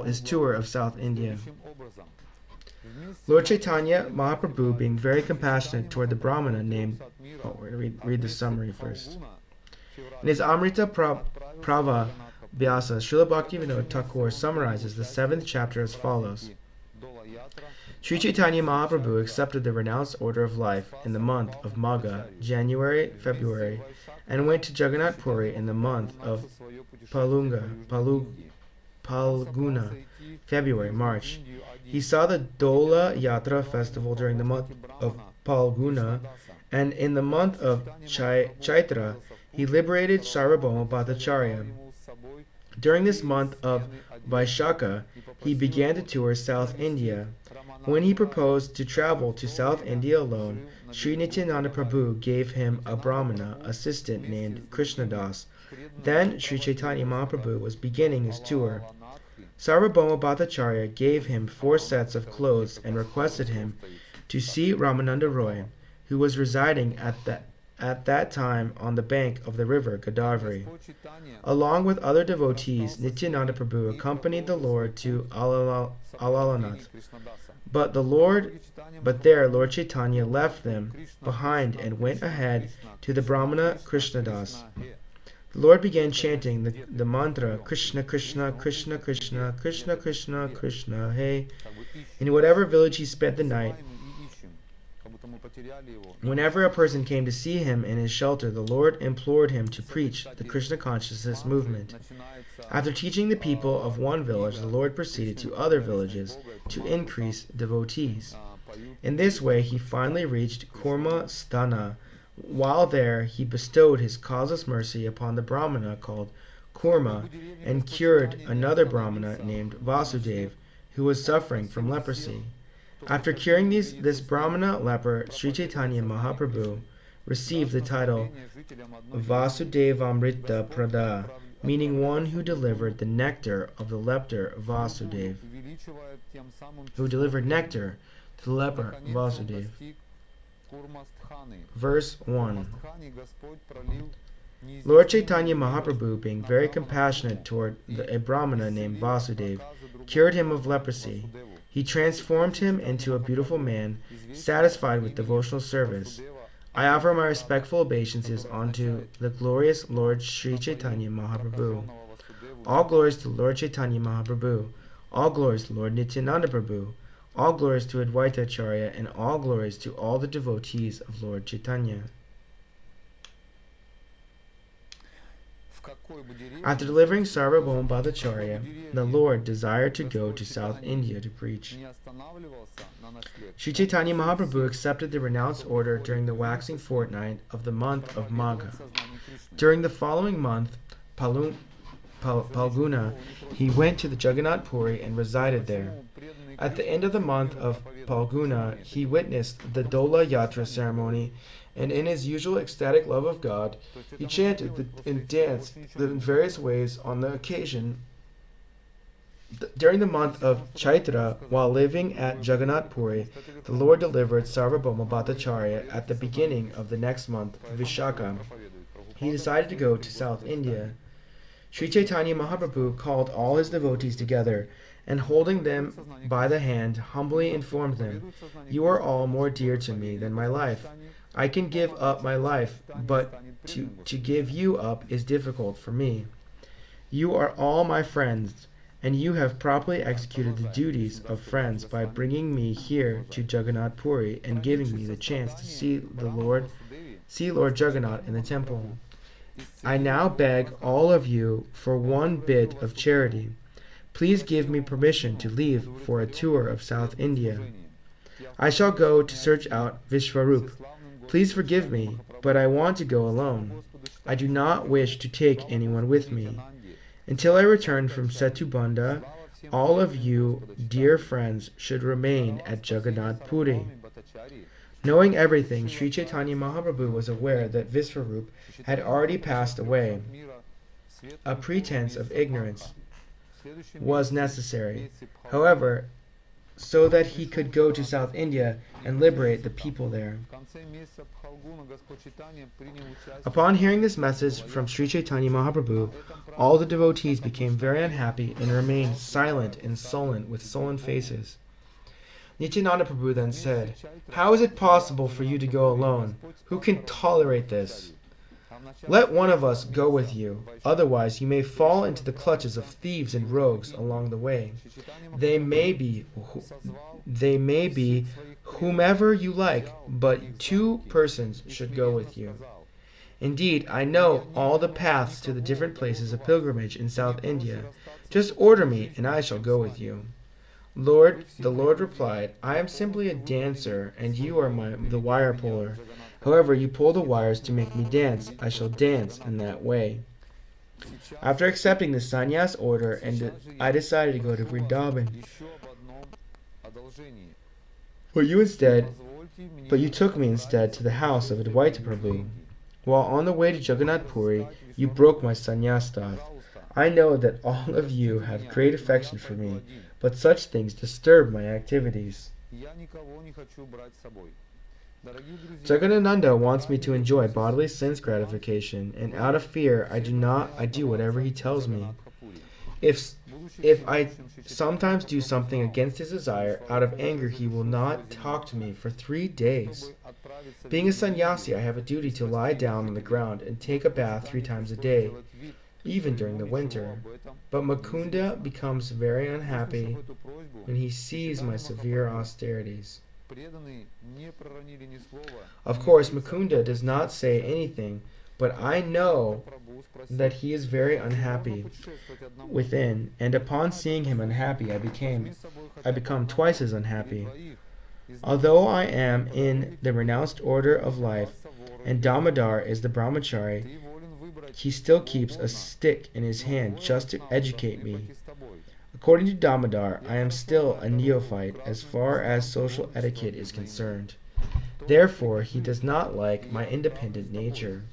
his tour of South India. Lord Chaitanya Mahaprabhu, being very compassionate toward the Brahmana named... we're going to read the summary first. In his Amrita Prava Vyasa, Srila Bhaktivinoda Thakur summarizes the 7th chapter as follows. Sri Chaitanya Mahaprabhu accepted the renounced order of life in the month of Magha, January, February, and went to Jagannath Puri in the month of Palguna, February, March. He saw the Dola Yatra festival during the month of Palguna, and in the month of Chaitra, he liberated Sarvabhauma Bhattacharya. During this month of Vaishakha, he began to tour South India. When he proposed to travel to South India alone, Sri Nityananda Prabhu gave him a Brahmana assistant named Krishnadas. Then Sri Chaitanya Mahaprabhu was beginning his tour. Sarvabhauma Bhattacharya gave him 4 sets of clothes and requested him to see Ramananda Roy, who was residing at at that time on the bank of the river Godavari. Along with other devotees, Nityananda Prabhu accompanied the Lord to Alalanath. But there Lord Chaitanya left them behind and went ahead to the Brahmana Krishnadas. The Lord began chanting the mantra Krishna Krishna Krishna Krishna Krishna Krishna Krishna Hey. In whatever village he spent the night, whenever a person came to see him in his shelter, the Lord implored him to preach the Krishna consciousness movement. After teaching the people of one village, the Lord proceeded to other villages to increase devotees. In this way, he finally reached Kurma Sthana. While there, he bestowed his causeless mercy upon the Brahmana called Kurma and cured another Brahmana named Vasudev, who was suffering from leprosy. After curing this Brahmana leper, Sri Chaitanya Mahaprabhu received the title Vasudevamrita Prada, meaning one who delivered the nectar of the leper Vasudev, who delivered nectar to the leper Vasudev. Verse 1. Lord Chaitanya Mahaprabhu, being very compassionate toward a Brahmana named Vasudev, cured him of leprosy. He transformed him into a beautiful man, satisfied with devotional service. I offer my respectful obeisances unto the glorious Lord Sri Chaitanya Mahaprabhu. All glories to Lord Chaitanya Mahaprabhu. All glories to Lord Nityananda Prabhu. All glories to Advaita Acharya, and all glories to all the devotees of Lord Chaitanya. After delivering Sarvabhauma Bhattacharya, the Lord desired to go to South India to preach. Sri Chaitanya Mahaprabhu accepted the renounced order during the waxing fortnight of the month of Magha. During the following month, Palguna, he went to the Jagannath Puri and resided there. At the end of the month of Palguna, he witnessed the Dola Yatra ceremony, and in his usual ecstatic love of God, he chanted and danced in various ways on the occasion. During the month of Chaitra, while living at Jagannath Puri, the Lord delivered Sarvabhauma Bhattacharya at the beginning of the next month, Vishakha. He decided to go to South India. Sri Chaitanya Mahaprabhu called all his devotees together, and holding them by the hand, humbly informed them, "You are all more dear to me than my life. I can give up my life, but to give you up is difficult for me. You are all my friends, and you have properly executed the duties of friends by bringing me here to Jagannath Puri and giving me the chance to see Lord Jagannath in the temple. I now beg all of you for one bit of charity. Please give me permission to leave for a tour of South India. I shall go to search out Vishvarup. Please forgive me, but I want to go alone. I do not wish to take anyone with me. Until I return from Setubanda, all of you, dear friends, should remain at Jagannath Puri." Knowing everything, Sri Chaitanya Mahaprabhu was aware that Vishvarup had already passed away. A pretense of ignorance was necessary, however, so that he could go to South India and liberate the people there. Upon hearing this message from Sri Chaitanya Mahaprabhu, all the devotees became very unhappy and remained silent and sullen with sullen faces. Nityananda Prabhu then said, "How is it possible for you to go alone? Who can tolerate this? Let one of us go with you, otherwise you may fall into the clutches of thieves and rogues along the way. They may be whomever you like, but 2 persons should go with you. Indeed, I know all the paths to the different places of pilgrimage in South India. Just order me, and I shall go with you." The Lord replied, "I am simply a dancer, and you are the wire puller. However, you pull the wires to make me dance. I shall dance in that way." After accepting the sannyas order, I decided to go to Vrindavan. But you took me instead to the house of Advaita Prabhu. While on the way to Jagannath Puri, you broke my sannyas staff. I know that all of you have great affection for me, but such things disturb my activities. Jagadananda wants me to enjoy bodily sense gratification, and out of fear I do whatever he tells me. If if I sometimes do something against his desire, out of anger he will not talk to me for 3 days. Being a sannyasi, I have a duty to lie down on the ground and take a bath 3 times a day, even during the winter. But Mukunda becomes very unhappy when he sees my severe austerities. Of course, Mukunda does not say anything, but I know that he is very unhappy within, and upon seeing him unhappy, I become twice as unhappy. Although I am in the renounced order of life, and Damodar is the brahmachari, he still keeps a stick in his hand just to educate me. According to Damodar, I am still a neophyte as far as social etiquette is concerned. Therefore, he does not like my independent nature.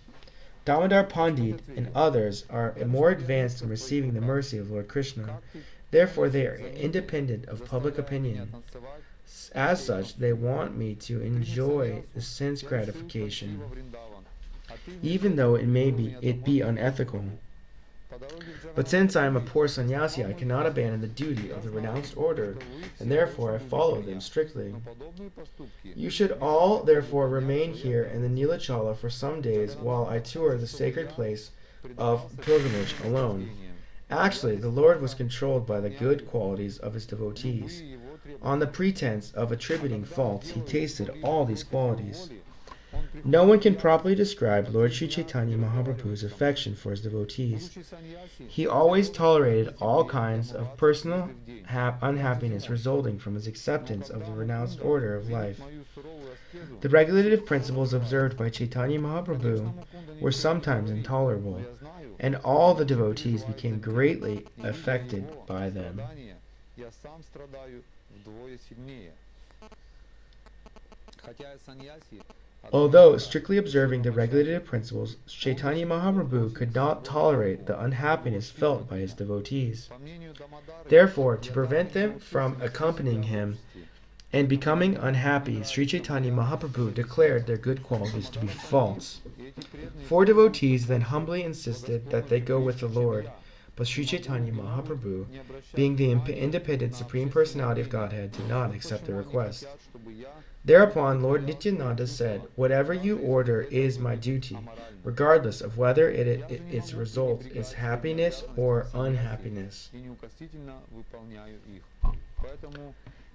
Damodar Pandit and others are more advanced in receiving the mercy of Lord Krishna. Therefore, they are independent of public opinion. As such, they want me to enjoy the sense gratification, even though it be unethical. But since I am a poor sannyasi, I cannot abandon the duty of the renounced order, and therefore I follow them strictly. You should all therefore remain here in the Nilachala for some days while I tour the sacred place of pilgrimage alone. Actually, the Lord was controlled by the good qualities of his devotees. On the pretense of attributing faults, he tasted all these qualities. No one can properly describe Lord Sri Caitanya Mahaprabhu's affection for his devotees. He always tolerated all kinds of personal unhappiness resulting from his acceptance of the renounced order of life. The regulative principles observed by Caitanya Mahaprabhu were sometimes intolerable, and all the devotees became greatly affected by them. Although strictly observing the regulative principles, Chaitanya Mahaprabhu could not tolerate the unhappiness felt by his devotees. Therefore, to prevent them from accompanying him and becoming unhappy, Sri Chaitanya Mahaprabhu declared their good qualities to be false. 4 devotees then humbly insisted that they go with the Lord, but Sri Chaitanya Mahaprabhu, being the independent Supreme Personality of Godhead, did not accept their request. Thereupon Lord Nityananda said, "Whatever you order is my duty, regardless of whether its result is happiness or unhappiness.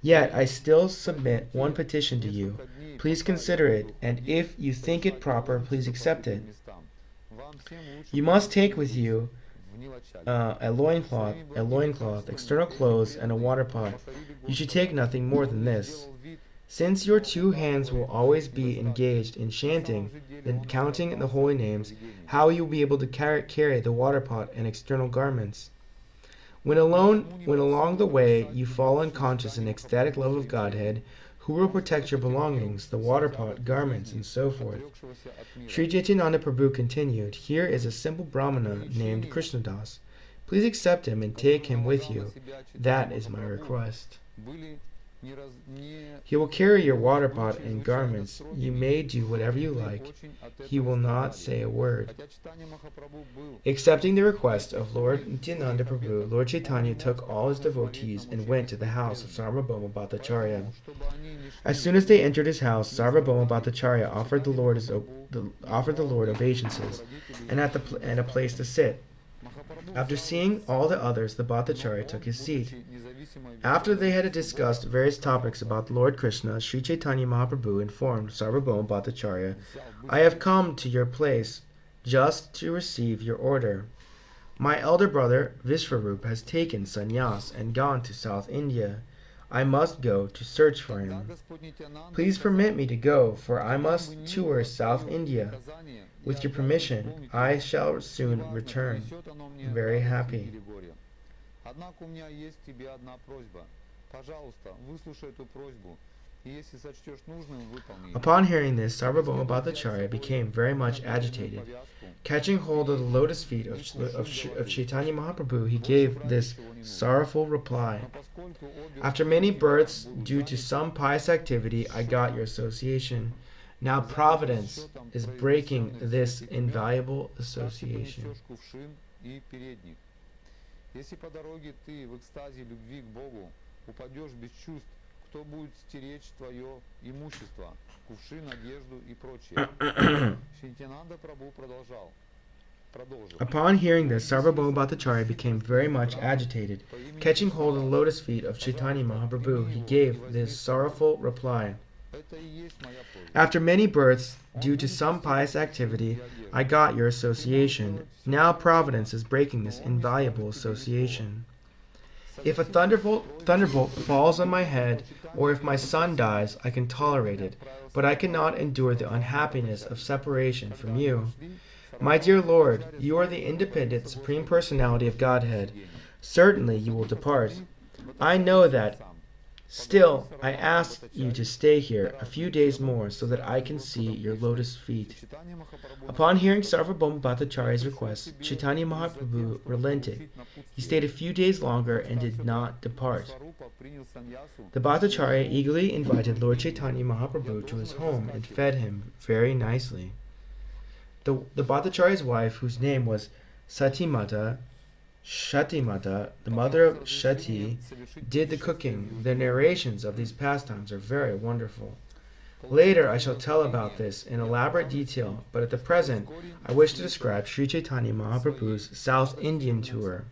Yet I still submit one petition to you. Please consider it, and if you think it proper, please accept it. You must take with you a loincloth, external clothes, and a water pot. You should take nothing more than this. Since your 2 hands will always be engaged in chanting and counting the holy names, how will you be able to carry the water pot and external garments? When along the way you fall unconscious in ecstatic love of Godhead, who will protect your belongings, the water pot, garments, and so forth?" Sri Jaitinanda Prabhu continued, "Here is a simple Brahmana named Krishnadas. Please accept him and take him with you. That is my request. He will carry your water pot and garments. You may do whatever you like. He will not say a word." Accepting the request of Lord Nityananda Prabhu, Lord Chaitanya took all his devotees and went to the house of Sarvabhauma Bhattacharya. As soon as they entered his house, Sarvabhauma Bhattacharya offered the Lord obeisances and a place to sit. After seeing all the others, the Bhattacharya took his seat. After they had discussed various topics about the Lord Krishna, Sri Chaitanya Mahaprabhu informed Sarvabhauma Bhattacharya, "I have come to your place just to receive your order. My elder brother Vishvarup has taken sannyas and gone to South India. I must go to search for him. Please permit me to go, for I must tour South India. With your permission, I shall soon return, very happy." Upon hearing this, Sarvabhauma Bhattacharya became very much agitated. Catching hold of the lotus feet of Chaitanya Mahaprabhu, he gave this sorrowful reply: "After many births, due to some pious activity, I got your association. Now Providence is breaking this invaluable association. Если по дороге ты в экстазе любви к Богу упадешь без чувств, кто будет стеречь твое имущество, кувшин, одежду и прочее? Шритянанда Прабhu продолжил. Upon hearing this, Sarvabhauma Bhattacharya became very much agitated. Catching hold of the lotus feet of Chaitanya Mahaprabhu, he gave this sorrowful reply. After many births, due to some pious activity, I got your association. Now Providence is breaking this invaluable association. If a thunderbolt falls on my head, or if my son dies, I can tolerate it, but I cannot endure the unhappiness of separation from you. My dear Lord, you are the independent Supreme Personality of Godhead. Certainly you will depart. I know that. Still, I ask you to stay here a few days more so that I can see your lotus feet. Upon hearing Sarvabhauma Bhattacharya's request, Chaitanya Mahaprabhu relented. He stayed a few days longer and did not depart. The Bhattacharya eagerly invited Lord Chaitanya Mahaprabhu to his home and fed him very nicely. The Bhattacharya's wife, whose name was Satimata, Shatimata, the mother of Shati, did the cooking. The narrations of these pastimes are very wonderful. Later I shall tell about this in elaborate detail, but at the present I wish to describe Sri Chaitanya Mahaprabhu's South Indian tour.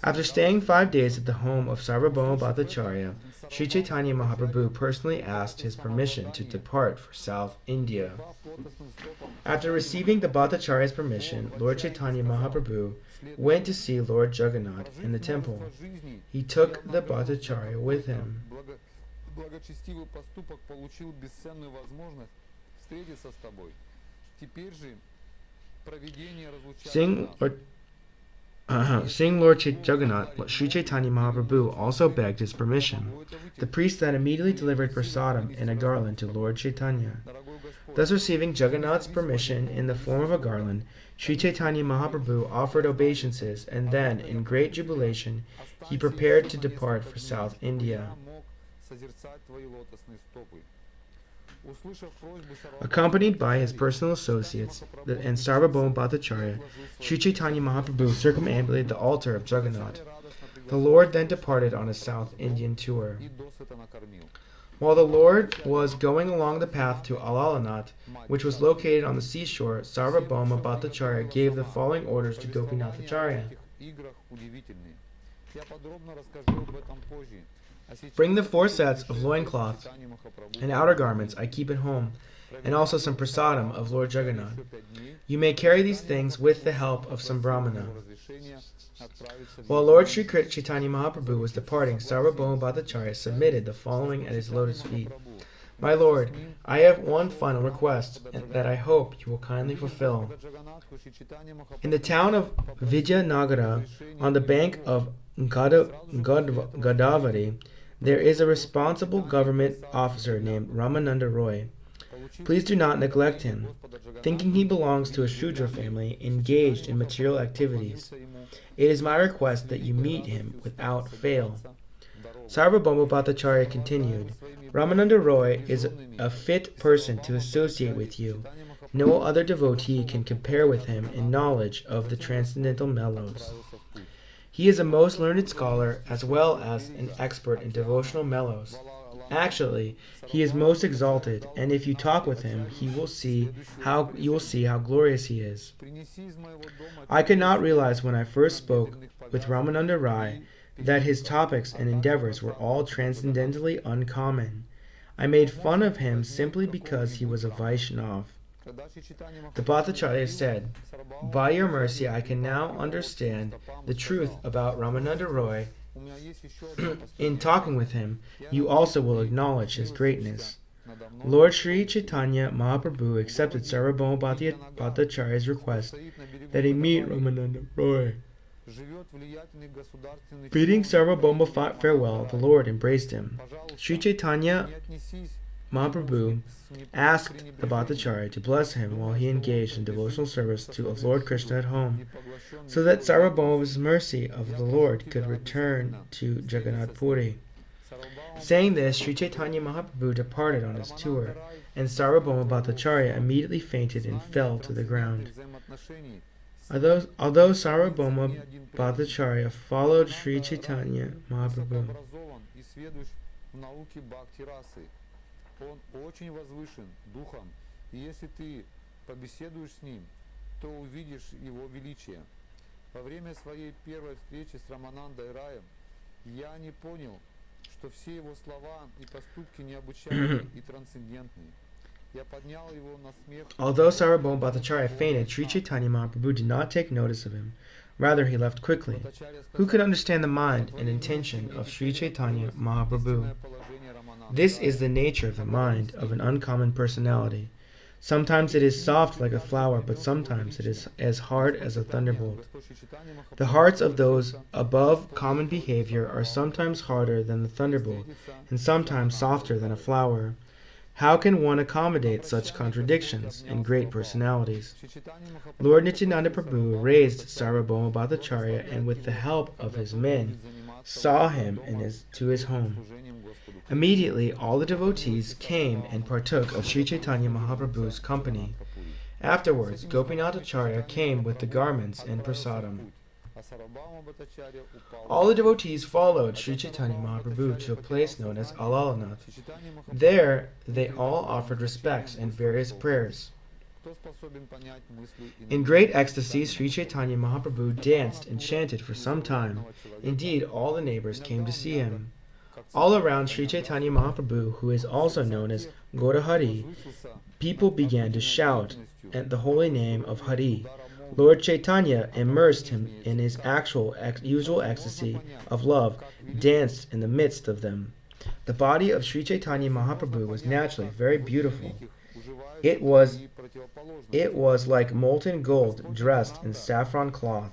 After staying 5 days at the home of Sarvabhauma Bhattacharya, Sri Chaitanya Mahaprabhu personally asked his permission to depart for South India. After receiving the Bhattacharya's permission, Lord Chaitanya Mahaprabhu went to see Lord Jagannath in the temple. He took the Bhattacharya with him. Seeing Lord Jagannath, Sri Chaitanya Mahaprabhu also begged his permission. The priest then immediately delivered prasadam in a garland to Lord Chaitanya. Thus receiving Jagannath's permission in the form of a garland, Sri Chaitanya Mahaprabhu offered obeisances, and then, in great jubilation, he prepared to depart for South India. Accompanied by his personal associates and Sarvabhauma Bhattacharya, Sri Chaitanya Mahaprabhu circumambulated the altar of Jagannath. The Lord then departed on his South Indian tour. While the Lord was going along the path to Alalanath, which was located on the seashore, Sarvabhauma Bhattacharya gave the following orders to Gopinathacharya. Bring the 4 sets of loincloths and outer garments I keep at home, and also some prasadam of Lord Jagannath. You may carry these things with the help of some brahmana. While Lord Sri Chaitanya Mahaprabhu was departing, Sarvabhauma Bhattacharya submitted the following at his lotus feet. My Lord, I have one final request that I hope you will kindly fulfill. In the town of Vijayanagara, on the bank of Godavari, there is a responsible government officer named Ramananda Roy. Please do not neglect him, thinking he belongs to a Shudra family engaged in material activities. It is my request that you meet him without fail. Sarvabhauma Bhattacharya continued, Ramananda Roy is a fit person to associate with you. No other devotee can compare with him in knowledge of the transcendental mellows. He is a most learned scholar as well as an expert in devotional mellows. Actually, he is most exalted, and if you talk with him, you will see how glorious he is. I could not realize when I first spoke with Ramananda Rai that his topics and endeavors were all transcendentally uncommon. I made fun of him simply because he was a Vaishnav. The Bhattacharya said, by your mercy I can now understand the truth about Ramananda Roy. In talking with him, you also will acknowledge his greatness. Lord Sri Chaitanya Mahaprabhu accepted Sarvabhauma Bhattacharya's request that he meet Ramananda Roy. Bidding Sarvabhauma farewell, the Lord embraced him. Sri Chaitanya Mahaprabhu asked the Bhattacharya to bless him while he engaged in devotional service of Lord Krishna at home, so that Sarvabhauma's mercy of the Lord could return to Jagannath Puri. Saying this, Sri Chaitanya Mahaprabhu departed on his tour, and Sarvabhauma Bhattacharya immediately fainted and fell to the ground. Although Sarvabhauma Bhattacharya followed Sri Chaitanya Mahaprabhu, Во время своей первой встречи с Раманандой Раем я не понял, что все его слова и поступки необычайны и трансцендентны. Я поднял его на смех. Although Sarvabhauma Bhattacharya fainted, Sri Chaitanya Mahaprabhu did not take notice of him. Rather, he left quickly. Who could understand the mind and intention of Sri Chaitanya Mahaprabhu? This is the nature of the mind of an uncommon personality. Sometimes it is soft like a flower, but sometimes it is as hard as a thunderbolt. The hearts of those above common behavior are sometimes harder than the thunderbolt, and sometimes softer than a flower. How can one accommodate such contradictions in great personalities? Lord Nityananda Prabhu raised Sarvabhauma Bhattacharya and with the help of his men saw him to his home. Immediately all the devotees came and partook of Sri Chaitanya Mahaprabhu's company. Afterwards, Gopinath Acharya came with the garments and prasadam. All the devotees followed Sri Chaitanya Mahaprabhu to a place known as Alalanath. There they all offered respects and various prayers. In great ecstasy, Sri Chaitanya Mahaprabhu danced and chanted for some time. Indeed, all the neighbors came to see him. All around Sri Chaitanya Mahaprabhu, who is also known as Gaurahari, people began to shout at the holy name of Hari. Lord Chaitanya, immersed him in his usual ecstasy of love, danced in the midst of them. The body of Sri Chaitanya Mahaprabhu was naturally very beautiful. It was like molten gold dressed in saffron cloth.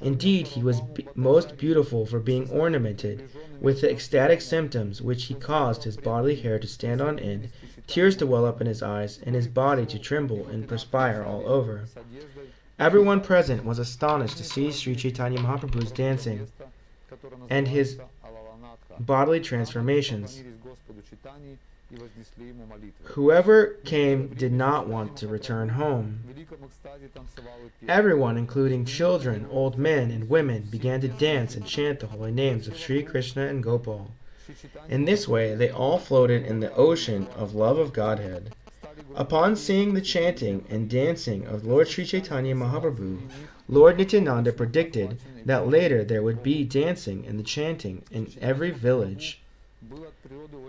Indeed, he was most beautiful for being ornamented with the ecstatic symptoms which he caused his bodily hair to stand on end, tears to well up in his eyes, and his body to tremble and perspire all over. Everyone present was astonished to see Sri Chaitanya Mahaprabhu's dancing and his bodily transformations. Whoever came did not want to return home. Everyone, including children, old men, and women, began to dance and chant the holy names of Sri Krishna and Gopal. In this way, they all floated in the ocean of love of Godhead. Upon seeing the chanting and dancing of Lord Sri Chaitanya Mahaprabhu, Lord Nityananda predicted that later there would be dancing and the chanting in every village.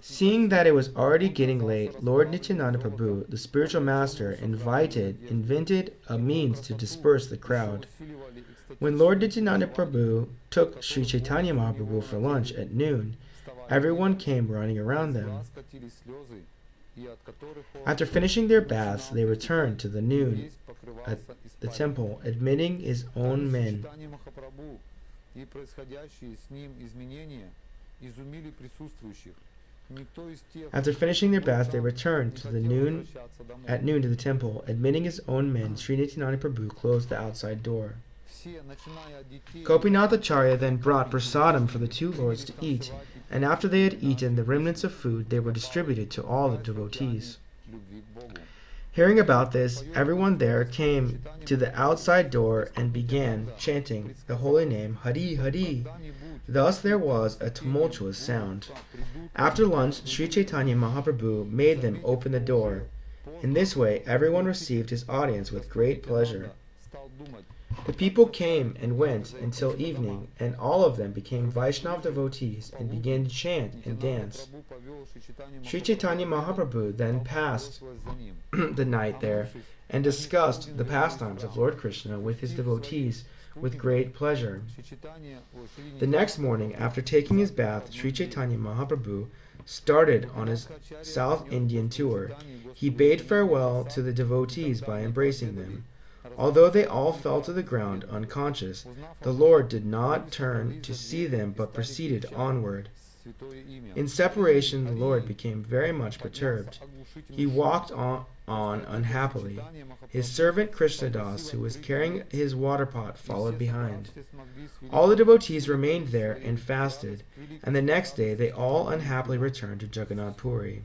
Seeing that it was already getting late, Lord Nityananda Prabhu, the spiritual master, invented a means to disperse the crowd. When Lord Nityananda Prabhu took Sri Chaitanya Mahaprabhu for lunch at noon, everyone came running around them. After finishing their baths, they returned to the noon at the temple, admitting his own men. After finishing their baths, they returned to the noon to the temple, admitting his own men. Sri Nityananda Prabhu closed the outside door. Gopinath Acharya then brought prasadam for the two lords to eat, and after they had eaten the remnants of food, they were distributed to all the devotees. Hearing about this, everyone there came to the outside door and began chanting the holy name Hari Hari. Thus there was a tumultuous sound. After lunch, Sri Chaitanya Mahaprabhu made them open the door. In this way, everyone received his audience with great pleasure. The people came and went until evening, and all of them became Vaishnava devotees and began to chant and dance. Sri Chaitanya Mahaprabhu then passed the night there and discussed the pastimes of Lord Krishna with his devotees with great pleasure. The next morning, after taking his bath, Sri Chaitanya Mahaprabhu started on his South Indian tour. He bade farewell to the devotees by embracing them. Although they all fell to the ground unconscious, the Lord did not turn to see them but proceeded onward. In separation, the Lord became very much perturbed. He walked on unhappily. His servant Krishnadas, who was carrying his water pot, followed behind. All the devotees remained there and fasted, and the next day they all unhappily returned to Jagannath Puri.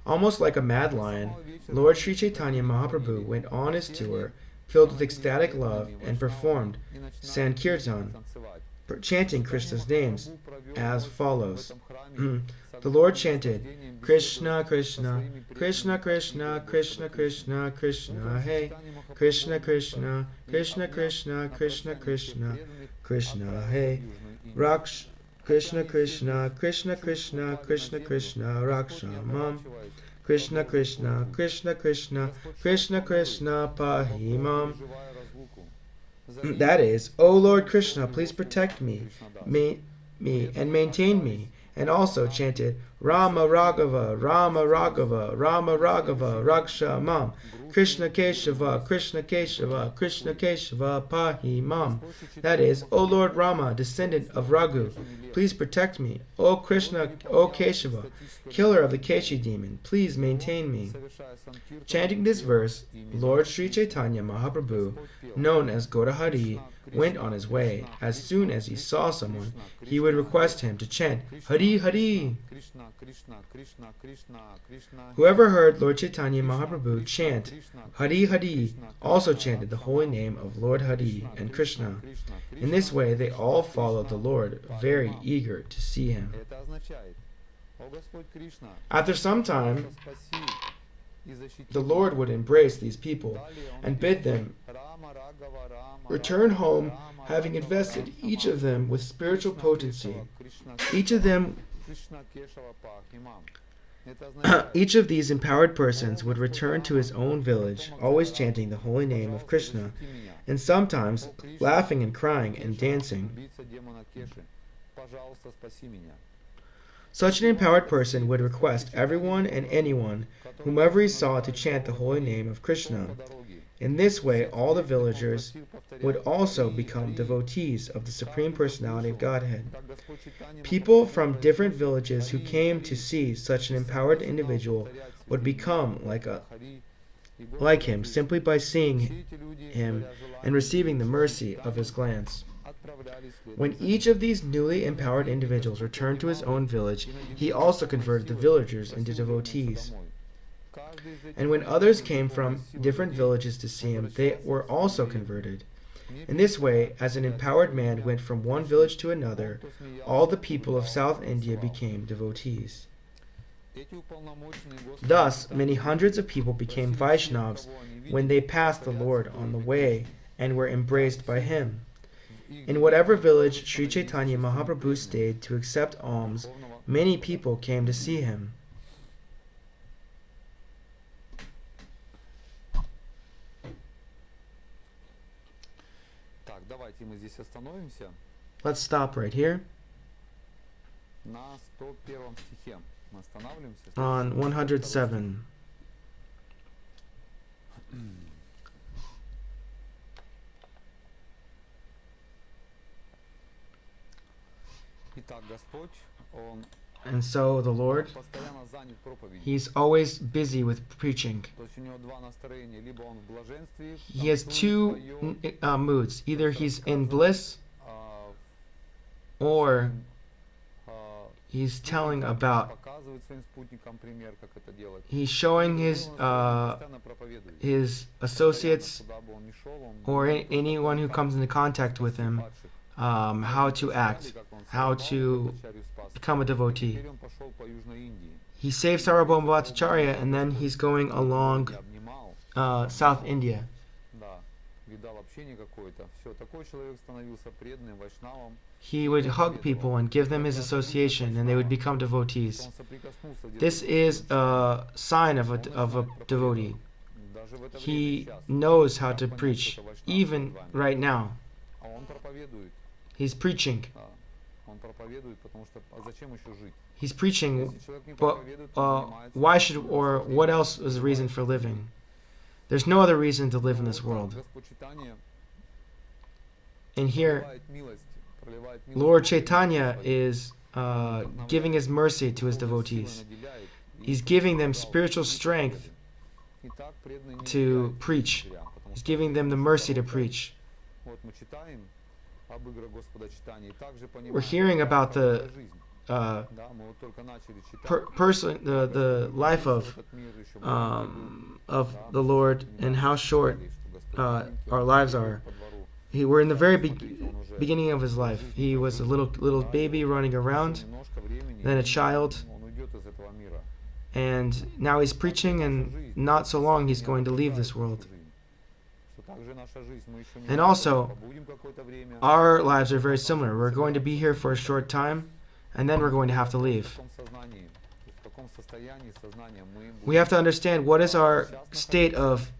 Almost like a mad lion, Lord Sri Chaitanya Mahaprabhu went on his tour, filled with ecstatic love, and performed Sankirtan, chanting Krishna's names as follows. The Lord chanted, Krishna, Krishna, Krishna, Krishna, Krishna, Krishna, Krishna, Hey, Krishna, Krishna, Krishna, Krishna, Krishna, Krishna, Krishna, Hey, Raksh, Krishna, Krishna, Krishna, Krishna, Krishna, Krishna, Raksha, Mam, Krishna, Krishna, Krishna, Krishna, Krishna, Krishna, Pahimam. That is, O Lord Krishna, please protect me, and maintain me. And also chanted Rama Raghava, Rama Raghava, Rama Raghava, Raksha Mam, Krishna Keshava, Krishna Keshava, Krishna Keshava, Pahi Mam. That is, O Lord Rama, descendant of Raghu, please protect me. O Krishna, O Keshava, killer of the Keshi demon, please maintain me. Chanting this verse, Lord Sri Chaitanya Mahaprabhu, known as Gaurahari, went on his way. As soon as he saw someone, he would request him to chant Hari Hari. Whoever heard Lord Chaitanya Mahaprabhu chant Hari Hari also chanted the holy name of Lord Hari and Krishna. In this way, they all followed the Lord, very eager to see him. After some time, the Lord would embrace these people and bid them return home, having invested each of them with spiritual potency. Each of these empowered persons would return to his own village, always chanting the holy name of Krishna, and sometimes laughing and crying and dancing. Such an empowered person would request everyone and anyone, whomever he saw, to chant the holy name of Krishna. In this way, all the villagers would also become devotees of the Supreme Personality of Godhead. People from different villages who came to see such an empowered individual would become like him simply by seeing him and receiving the mercy of his glance. When each of these newly empowered individuals returned to his own village, he also converted the villagers into devotees. And when others came from different villages to see him, they were also converted. In this way, as an empowered man went from one village to another, all the people of South India became devotees. Thus, many hundreds of people became Vaishnavas when they passed the Lord on the way and were embraced by him. In whatever village Sri Chaitanya Mahaprabhu stayed to accept alms, many people came to see him. Let's stop right here. On 107. And so the Lord, he's always busy with preaching. He has two moods. Either he's in bliss or he's telling about, he's showing his associates or anyone who comes into contact with him how to act, how to become a devotee. He saved Sarvabhauma Bhattacharya and then he's going along South India. He would hug people and give them his association and they would become devotees. This is a sign of a devotee. He knows how to preach, even right now. He's preaching. He's preaching, but why should, or what else is the reason for living? There's no other reason to live in this world. And here, Lord Chaitanya is giving His mercy to His devotees. He's giving them spiritual strength to preach. He's giving them the mercy to preach. We're hearing about the the life of the Lord and how short our lives are. We're in the very beginning of His life. He was a little baby running around, then a child, and now He's preaching, and not so long He's going to leave this world. And also, our lives are very similar. We're going to be here for a short time, and then we're going to have to leave. We have to understand what is our state of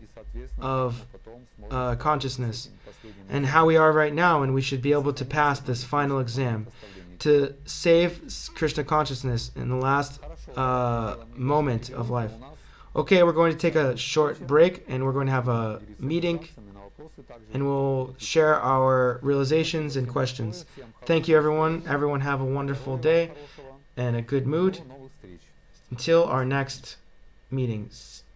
consciousness and how we are right now, and we should be able to pass this final exam to save Krishna consciousness in the last moment of life. Okay, we're going to take a short break, and we're going to have a meeting, and we'll share our realizations and questions. Thank you, everyone. Everyone have a wonderful day and a good mood. Until our next meetings.